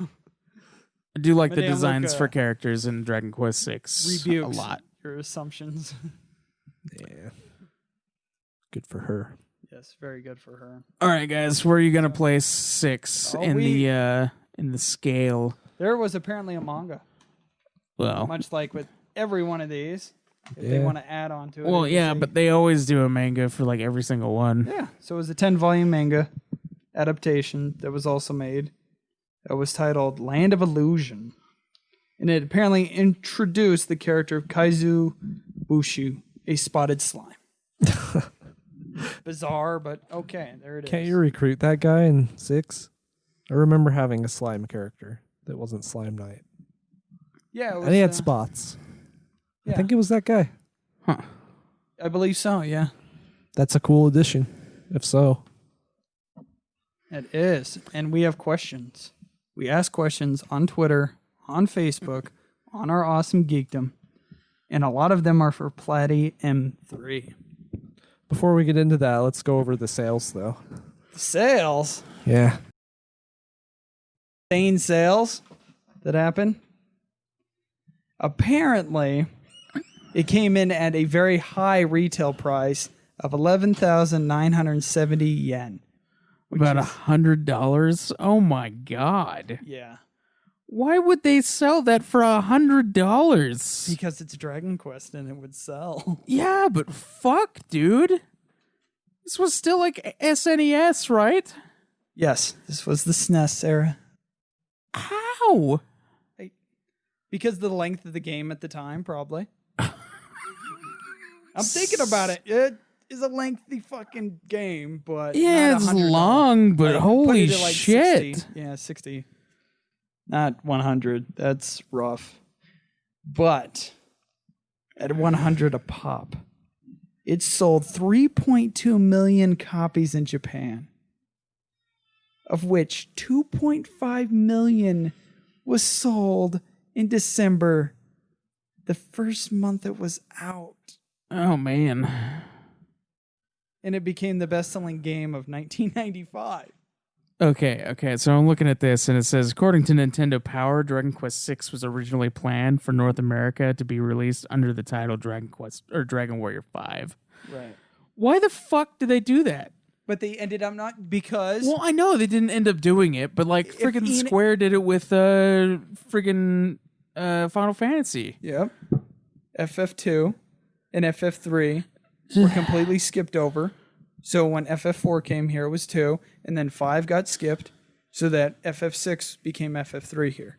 I do like the Madame designs Luca for characters in Dragon Quest VI Rebukes a lot. your assumptions. Yeah. Good for her. Yes, very good for her. All right, guys, where are you gonna place 6 Oh, in the scale? There was apparently a manga, Well, much like with every one of these. if they want to add on to it. Well, yeah, but they always do a manga for like every single one. Yeah, so it was a 10-volume manga adaptation that was also made. It was titled Land of Illusion. And it apparently introduced the character of Kaizu Bushu, a spotted slime. Bizarre, but okay, there it is. Can't you recruit that guy in 6? I remember having a slime character that wasn't Slime Knight. Yeah, it was, And he had spots. yeah. I think it was that guy. Huh. I believe so, yeah. That's a cool addition, if so. It is. And we have questions. We ask questions on Twitter, on Facebook, on our awesome geekdom. And a lot of them are for Platy M3. Before we get into that, let's go over the sales, though. Sales? Yeah. Insane sales that happened. Apparently, it came in at a very high retail price of 11,970 yen. About $100. Oh my god! Yeah. Why would they sell that for $100? Because it's Dragon Quest and it would sell. Yeah, but fuck, dude. This was still like SNES, right? Yes, this was the SNES era. How? Because of the length of the game at the time, probably. I'm thinking about it. It is a lengthy fucking game, but Yeah, not it's $100. long, but Like, holy put it at, like, shit. 60. Yeah, 60. Not 100. That's rough. But at 100 a pop, it sold 3.2 million copies in Japan, of which 2.5 million was sold in December, the first month it was out. Oh man. And it became the best-selling game of 1995. Okay. So I'm looking at this, and it says, according to Nintendo Power, Dragon Quest VI was originally planned for North America to be released under the title Dragon Quest or Dragon Warrior 5. Right. Why the fuck did they do that? But they ended up not because... Well, I know they didn't end up doing it, but like friggin' Square did it with friggin' Final Fantasy. Yep. FF2 and FF3 were completely skipped over. So when FF4 came here, it was 2, and then 5 got skipped, so that FF6 became FF3 here.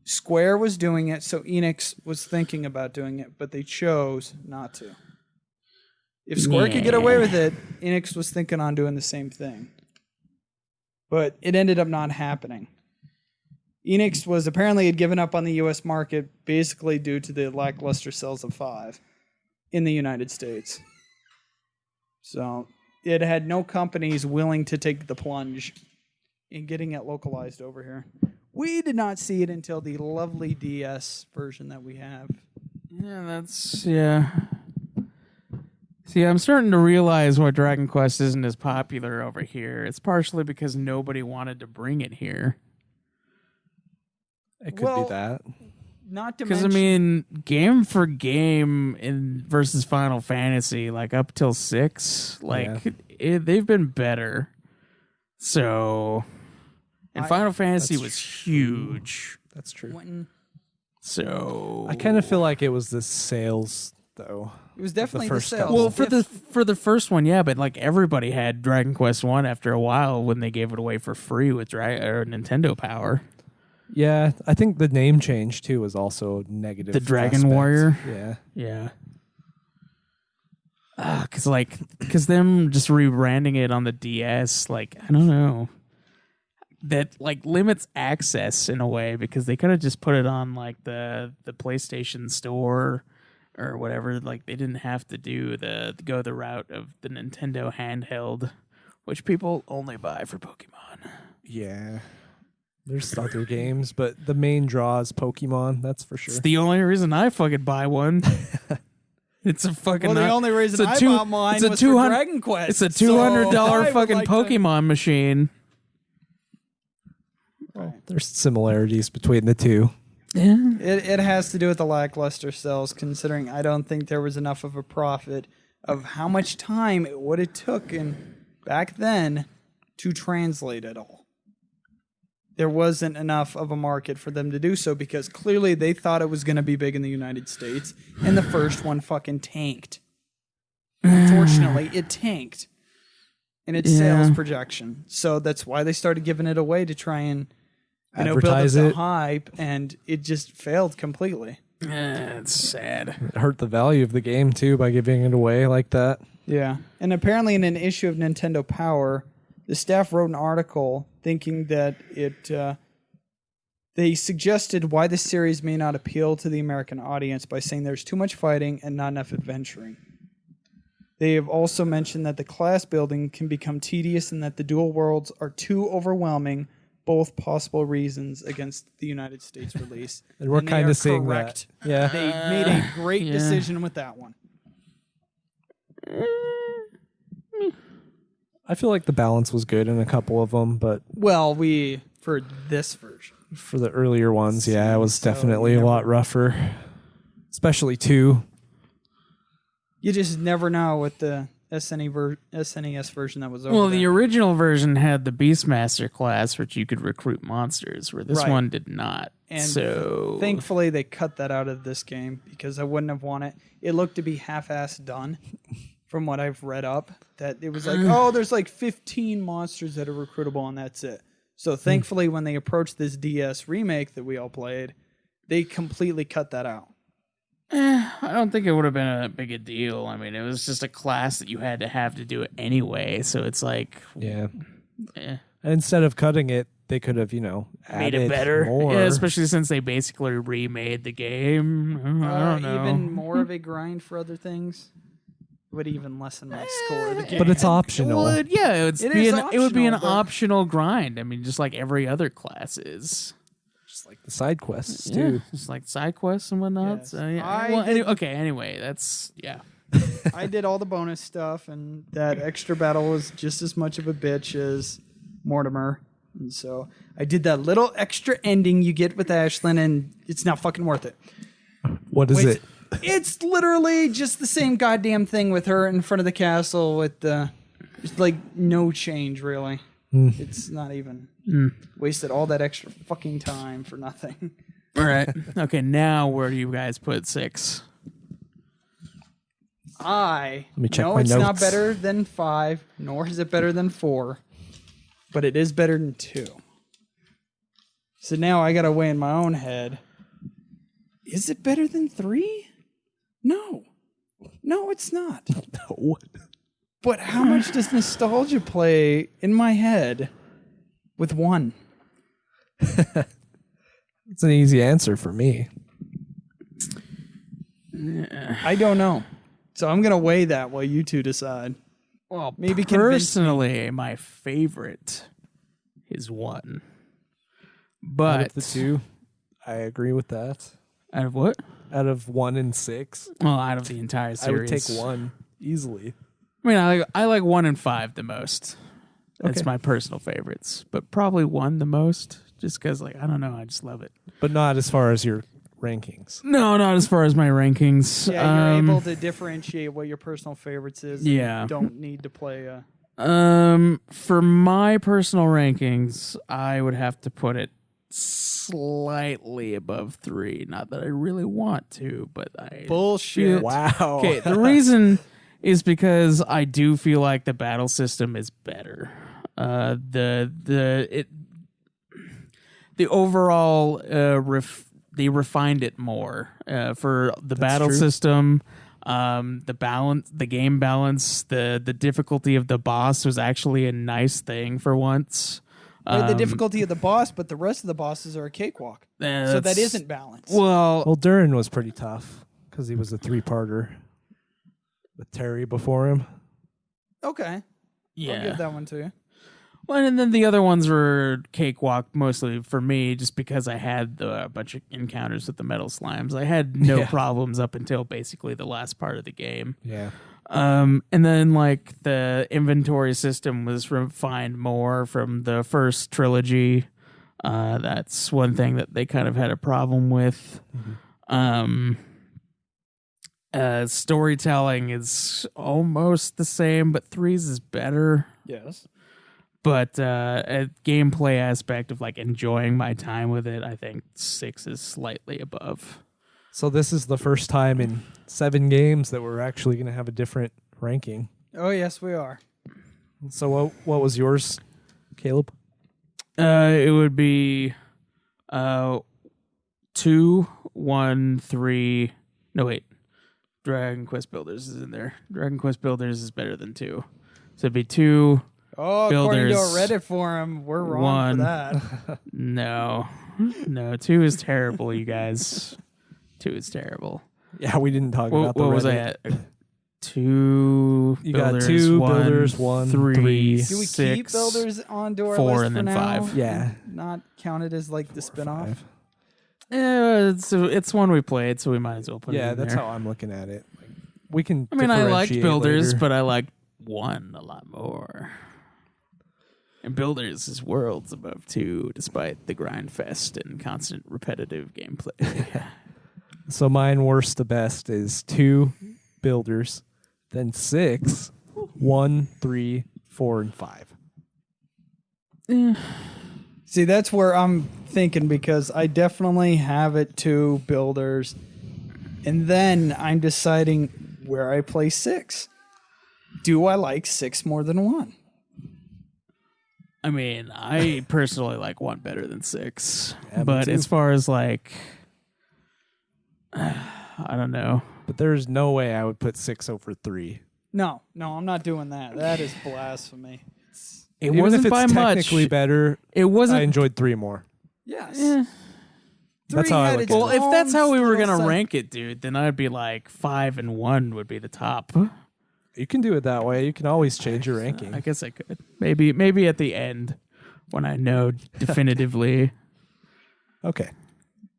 Square was doing it, so Enix was thinking about doing it, but they chose not to. If Square could get away with it, Enix was thinking on doing the same thing. But it ended up not happening. Enix was apparently had given up on the US market basically due to the lackluster sales of 5 in the United States. So it had no companies willing to take the plunge in getting it localized over here. We did not see it until the lovely DS version that we have. Yeah. See, I'm starting to realize why Dragon Quest isn't as popular over here. It's partially because nobody wanted to bring it here. It could be that. Not to Because, mention... I mean, game for game in versus Final Fantasy, like up till 6, like they've been better. So, and Final Fantasy was huge. That's true. So I kind of feel like it was the sales, though. It was definitely the first sales. couple. well, for the first one, yeah, but like everybody had Dragon Quest 1 after a while when they gave it away for free with Nintendo Power. Yeah, I think the name change, too, was also negative. The Dragon aspect. Warrior? Yeah. Yeah. Because them just rebranding it on the DS, like, I don't know. That, like, limits access in a way because they could have just put it on, like, the PlayStation Store or whatever. Like, they didn't have to go the route of the Nintendo handheld, which people only buy for Pokemon. Yeah. There's other games, but the main draw is Pokemon, that's for sure. It's the only reason I fucking buy one. It's a fucking... Well, the only reason I bought mine was for Dragon Quest. It's a $200 so fucking Pokemon machine. Well, there's similarities between the two. Yeah. It has to do with the lackluster sales, considering I don't think there was enough of a profit of how much time it would have taken back then to translate it all. there wasn't enough of a market for them to do so because clearly they thought it was going to be big in the United States, and the first one fucking tanked. Unfortunately, it tanked in its sales projection. So that's why they started giving it away to try and Advertise build up it. the hype, and it just failed completely. It's sad. It hurt the value of the game too by giving it away like that. Yeah. And apparently in an issue of Nintendo Power, the staff wrote an article thinking that they suggested why the series may not appeal to the American audience by saying there's too much fighting and not enough adventuring. They have also mentioned that the class building can become tedious and that the dual worlds are too overwhelming, both possible reasons against the United States release. And we're they kind are of seeing correct. that. Yeah. They made a great decision with that one. I feel like the balance was good in a couple of them, but Well, for this version. for the earlier ones, yeah, it was So definitely a lot rougher. Especially 2. You just never know with the SNES version that was over Well, the there. original version had the Beastmaster class, which you could recruit monsters, where this Right. one did not. And so thankfully, they cut that out of this game because I wouldn't have wanted it. Looked to be half-assed done from what I've read up. That it was like, oh, there's like 15 monsters that are recruitable, and that's it. So thankfully, when they approached this DS remake that we all played, they completely cut that out. I don't think it would have been a big a deal. I mean, it was just a class that you had to have to do it anyway. So it's like, Yeah. eh, And instead of cutting it, they could have, made added it better. more. Yeah, especially since they basically remade the game. I don't know. Even more of a grind for other things would even lessen my score of the game. But it's optional. Well, yeah, It is it would be an optional, but- optional grind. I mean, just like every other class is. Just like the side quests, Yeah, too. just like side quests and whatnot. Yes. So, yeah. I Well, did- anyway, that's, yeah. I did all the bonus stuff, and that extra battle was just as much of a bitch as Mortimer. And so I did that little extra ending you get with Ashlyn, and it's not fucking worth it. What is it? It's literally just the same goddamn thing with her in front of the castle with just like no change, really. It's not even wasted all that extra fucking time for nothing. All right. Okay, now where do you guys put 6? I me check know my it's not notes. better than 5, nor is it better than 4, but it is better than 2. So now I gotta weigh in my own head. Is it better than 3? No. No, it's not. No. But how much does nostalgia play in my head with 1? It's an easy answer for me. I don't know. So I'm gonna weigh that while you two decide. Well, Maybe convince personally, my favorite is 1. But Out of the 2, I agree with that. Out of what? Out of 1 and 6, Well, out of the entire series, I would take 1 easily. I mean, I like 1 and 5 the most. That's Okay. my personal favorites, but probably 1 the most, just because, like, I don't know, I just love it. But not as far as your rankings. No, not as far as my rankings. Yeah, you're able to differentiate what your personal favorites is. Yeah. You don't need to play a... For my personal rankings, I would have to put it slightly above 3. Not that I really want to, but I Bullshit. feel- Wow. Okay, the reason is because I do feel like the battle system is better. The overall they refined it more for the battle true. system. The balance, the game balance, the difficulty of the boss was actually a nice thing for once. The difficulty of the boss, but the rest of the bosses are a cakewalk. So that that's- isn't balanced. Well, Durin was pretty tough because he was a 3-parter with Terry before him. Okay. I'll yeah. give that one to you. Well, and then the other ones were cakewalk mostly for me, just because I had a bunch of encounters with the metal slimes. I had no Yeah. problems up until basically the last part of the game. Yeah. And then like the inventory system was refined more from the first trilogy. That's one thing that they kind of had a problem with. Storytelling is almost the same, but 3's is better. Yes. But a gameplay aspect of like enjoying my time with it, I think 6 is slightly above. So this is the first time in 7 games that we're actually going to have a different ranking. Oh, yes, we are. So what was yours, Caleb? It would be 2, 1, 3. No, wait. Dragon Quest Builders is in there. Dragon Quest Builders is better than 2. So it'd be 2. Oh, Builders, according to a Reddit forum, we're wrong 1. for that. No, 2 is terrible, you guys. 2 is terrible. Yeah, we didn't talk about What the was I Reddit. at? 2 You builders, got 2 1, builders, 1, 3, 3. Do we 6, keep builders onto our 4, list and for then now? 5. Yeah. Not counted as like the spinoff. 5. It's one we played, so we might as well put it Yeah, in that's there. how I'm looking at it. Like, we can. I mean, I liked differentiate Builders, later. but I liked 1 a lot more. And Builders is worlds above 2, despite the grind fest and constant repetitive gameplay. So mine worst to best is 2 builders, then 6, 1, 3, 4, and 5. See, that's where I'm thinking because I definitely have it 2 builders, and then I'm deciding where I place 6. Do I like 6 more than 1? I mean, I personally like 1 better than 6. Yeah, me but too. as far as like, I don't know. But there's no way I would put 6 over 3. No, I'm not doing that. That is blasphemy. It Even wasn't if it's by much. technically better, It I wasn't. enjoyed 3 more. Yes. Eh. That's how I had look its at it. Well, if that's how we were own gonna little rank it, dude, then I'd be like 5 and 1 would be the top. You can do it that way. You can always change your ranking. I guess I could. Maybe at the end when I know definitively. Okay.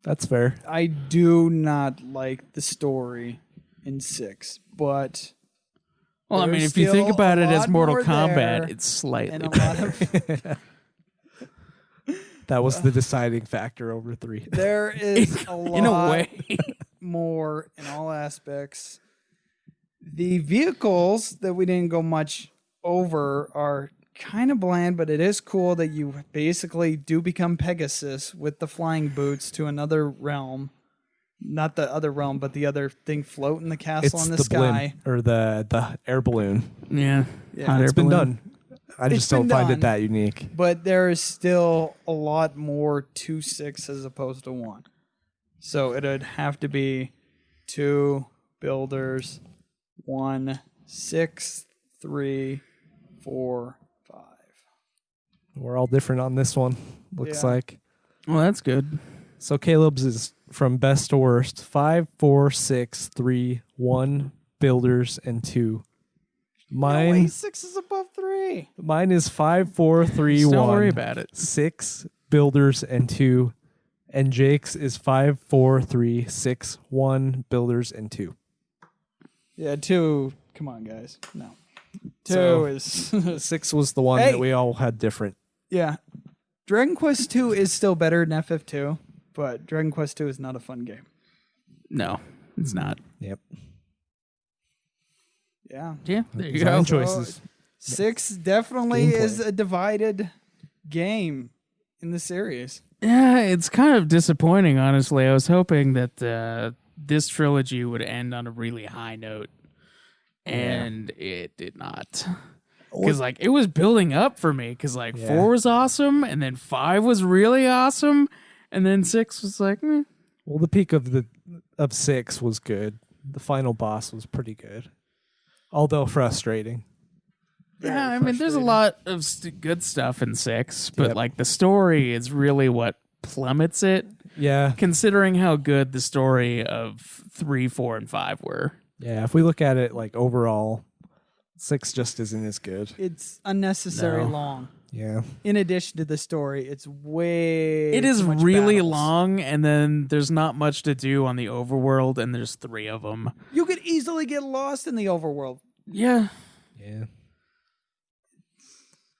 That's fair. I do not like the story in 6, but Well, I mean, there's if you think still about a it as lot Mortal more Kombat, there it's slightly and a better. lot of That was the deciding factor over 3. there is a lot in a way. more in all aspects. The vehicles that we didn't go much over are kind of bland, but it is cool that you basically do become Pegasus with the flying boots to another realm. Not the other realm, but the other thing floating the castle It's in the, the sky. blimp or the air balloon. Yeah, Yeah. Hot air It's been balloon. done. I just don't been find done. it that unique. But there is still a lot more to 6 as opposed to 1. So it would have to be 2 builders, 1, 6, 3, 4, 5. We're all different on this one. Looks Yeah. like. Well, that's good. So Caleb's is from best to worst. 5, 4, 6, 3, 1 builders and 2. Mine 6 is above 3. mine is 5, 4, 3, Just 1. don't worry about it. 6 builders and 2. And Jake's is 5, 4, 3, 6, 1 builders and 2. Yeah, 2. Come on, guys. No. 2 So- is. 6 was the one Hey! that we all had different. Yeah. Dragon Quest 2 is still better than FF2, but Dragon Quest 2 is not a fun game. No, it's not. Yep. Yeah. Yeah, there you Design go. choices. 6 definitely Gameplay. is a divided game in the series. Yeah, it's kind of disappointing, honestly. I was hoping that this trilogy would end on a really high note, and it did not. Because like it was building up for me. Because like Yeah. 4 was awesome, and then 5 was really awesome, and then 6 was like, Well, the peak of 6 was good. The final boss was pretty good, although frustrating. yeah. I mean, there's a lot of good stuff in 6, but Yep. like the story is really what plummets it. Yeah, Considering how good the story of 3, 4, and 5 were. yeah. If we look at it like overall, 6 just isn't as good. It's unnecessary No. long. Yeah, In addition to the story, it's way It is too much really battles. long, and then there's not much to do on the overworld, and there's 3 of them. You could easily get lost in the overworld. Yeah. yeah.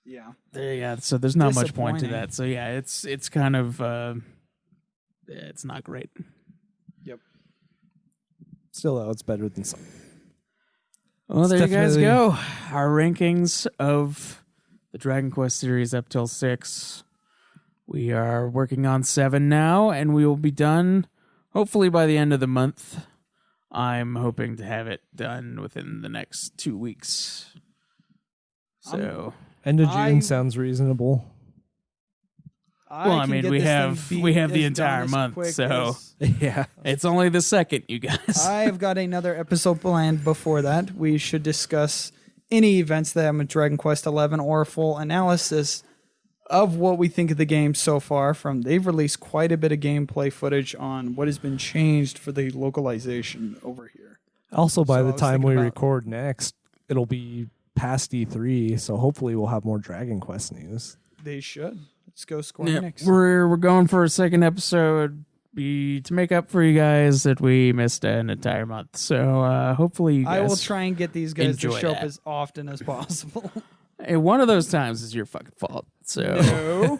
Yeah. Yeah, so there's not much point to Disappointing. that. So yeah, it's kind of it's not great. Still, though, it's better than some. Well, It's there you guys definitely- go. Our rankings of the Dragon Quest series up till 6. We are working on 7 now, and we will be done hopefully by the end of the month. I'm hoping to have it done within the next 2 weeks. So End of June sounds reasonable. I mean, we have the entire month, so Yeah. it's only the 2nd, you guys. I have got another episode planned before that. We should discuss any events that happen with Dragon Quest XI or a full analysis of what we think of the game so far. They've released quite a bit of gameplay footage on what has been changed for the localization over here. Also, by So I the was time thinking we about- record next, it'll be past E3, so hopefully we'll have more Dragon Quest news. They should. Let's go Square Yeah, Enix. we're going for a second episode to make up for you guys that we missed an entire month. So hopefully you guys. I will try and get these guys to enjoy show up that. as often as possible. Hey, one of those times is your fucking fault. So No.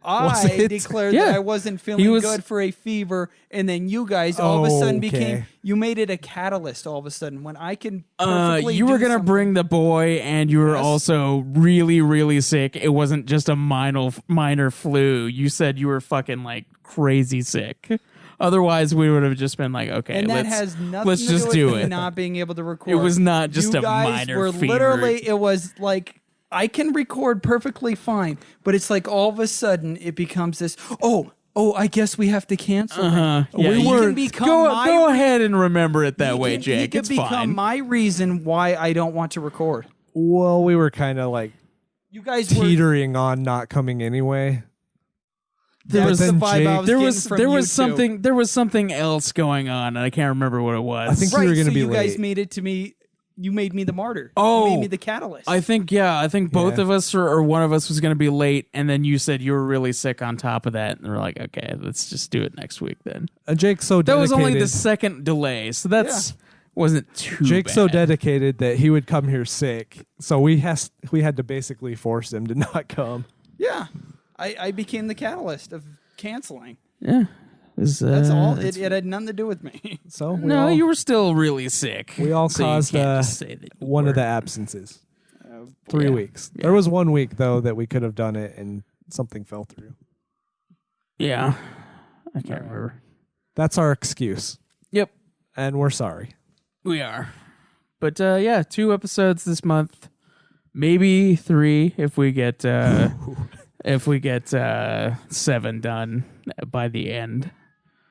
Was I it? declared Yeah. that I wasn't feeling He was- good for a fever, and then you guys all of a sudden became. Okay. You made it a catalyst all of a sudden when I can. Perfectly you were do gonna something. bring the boy, and you were Yes. also really, really sick. It wasn't just a minor flu. You said you were fucking like crazy sick. Otherwise, we would have just been like, okay, and that let's has nothing let's to just do do with me it. not being able to record. It was not just you a guys minor were fever. literally. It was like I can record perfectly fine, but it's like all of a sudden it becomes this. Oh, I guess we have to cancel. Yeah, We you can can become my go ahead and remember it that way, He Jake. could It's become fine. my reason why I don't want to record. Well, we were kind of like You guys were. teetering on not coming anyway. That's the vibe I was there getting was from there you was two. something there was something else going on, and I can't remember what it was. I think Right, you were going to so be you guys late. made it to me. You made me the martyr. Oh. You made me the catalyst. I think both Yeah. of us or one of us was going to be late, and then you said you were really sick on top of that, and we're like, okay, let's just do it next week then. Jake's so That dedicated. was only the second delay, so that's wasn't too. Jake's so bad. dedicated that he would come here sick, so we had to basically force him to not come. Yeah, I became the catalyst of canceling. Yeah, it was, That's all. that's- It had nothing to do with me. So we No, all, you were still really sick. we all so you caused can't just say that you one of the weren't. absences. 3 Yeah. weeks. There was 1 week though that we could have done it and something fell through. Yeah, I can't remember. That's our excuse, Yep, and we're sorry. we are. But 2 episodes this month, maybe 3 if we get 7 done by the end.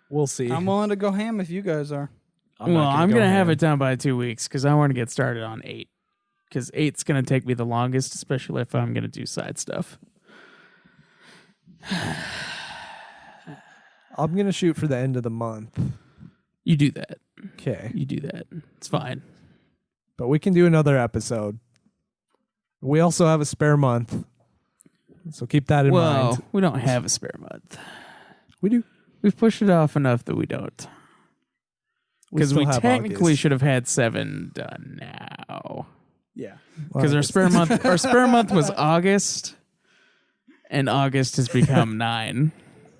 We'll see. I'm willing to go ham if you guys are. I'm gonna have it done by 2 weeks because I want to get started on 8. Because 8's gonna take me the longest, especially if I'm gonna do side stuff. I'm gonna shoot for the end of the month. You do that. Okay, You do that. It's fine. but we can do another episode. We also have a spare month, so keep that in Well, mind. we don't have a spare month. We do. We've pushed it off enough that we don't. Because still we have technically August. should have had 7 done now. Yeah. Because our spare month was August, and August has become 9.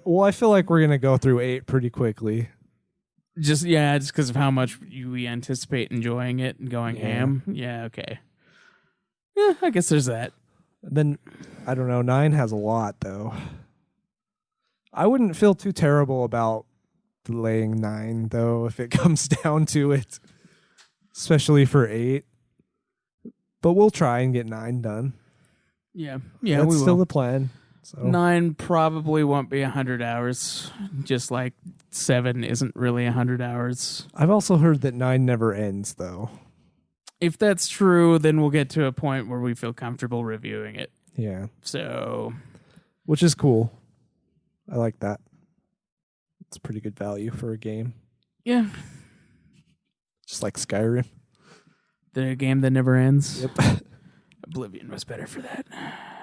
Well, I feel like we're gonna go through 8 pretty quickly. Just because of how much we anticipate enjoying it and going ham. Yeah, okay. Yeah, I guess there's that. Then I don't know. 9 has a lot though. I wouldn't feel too terrible about delaying 9 though if it comes down to it, especially for 8. But we'll try and get 9 done. Yeah, That's we still will. the plan. So 9 probably won't be 100 hours, just like 7 isn't really 100 hours. I've also heard that 9 never ends though. If that's true, then we'll get to a point where we feel comfortable reviewing it. Yeah, So, which is cool. I like that. It's pretty good value for a game, yeah, just like Skyrim. the game that never ends. Yep. Oblivion was better for that.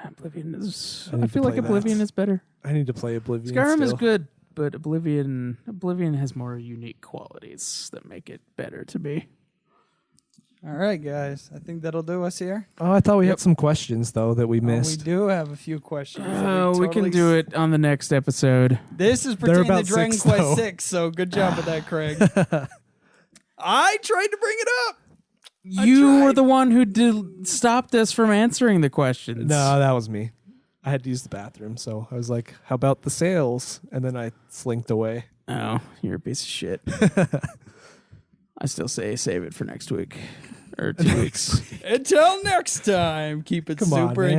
Oblivion is. I need I to feel like play that. Oblivion is better. I need to play Oblivion. Skyrim is still. good, but Oblivion has more unique qualities that make it better to me. All right, guys. I think that'll do us here. Oh, I thought we had some questions though that we We missed. do have a few questions. that We can totally do it on the next episode. This is They're pertaining to about Dragon 6, Quest though. 6, so good job with that, Craig. I tried to bring it up. You were the one who stopped us from answering the questions. No, that was me. I had to use the bathroom, so I was like, how about the sales? And then I slinked away. Oh, you're a piece of shit. I still say save it for next week or 2 weeks. Until next time, keep it Come on, super man.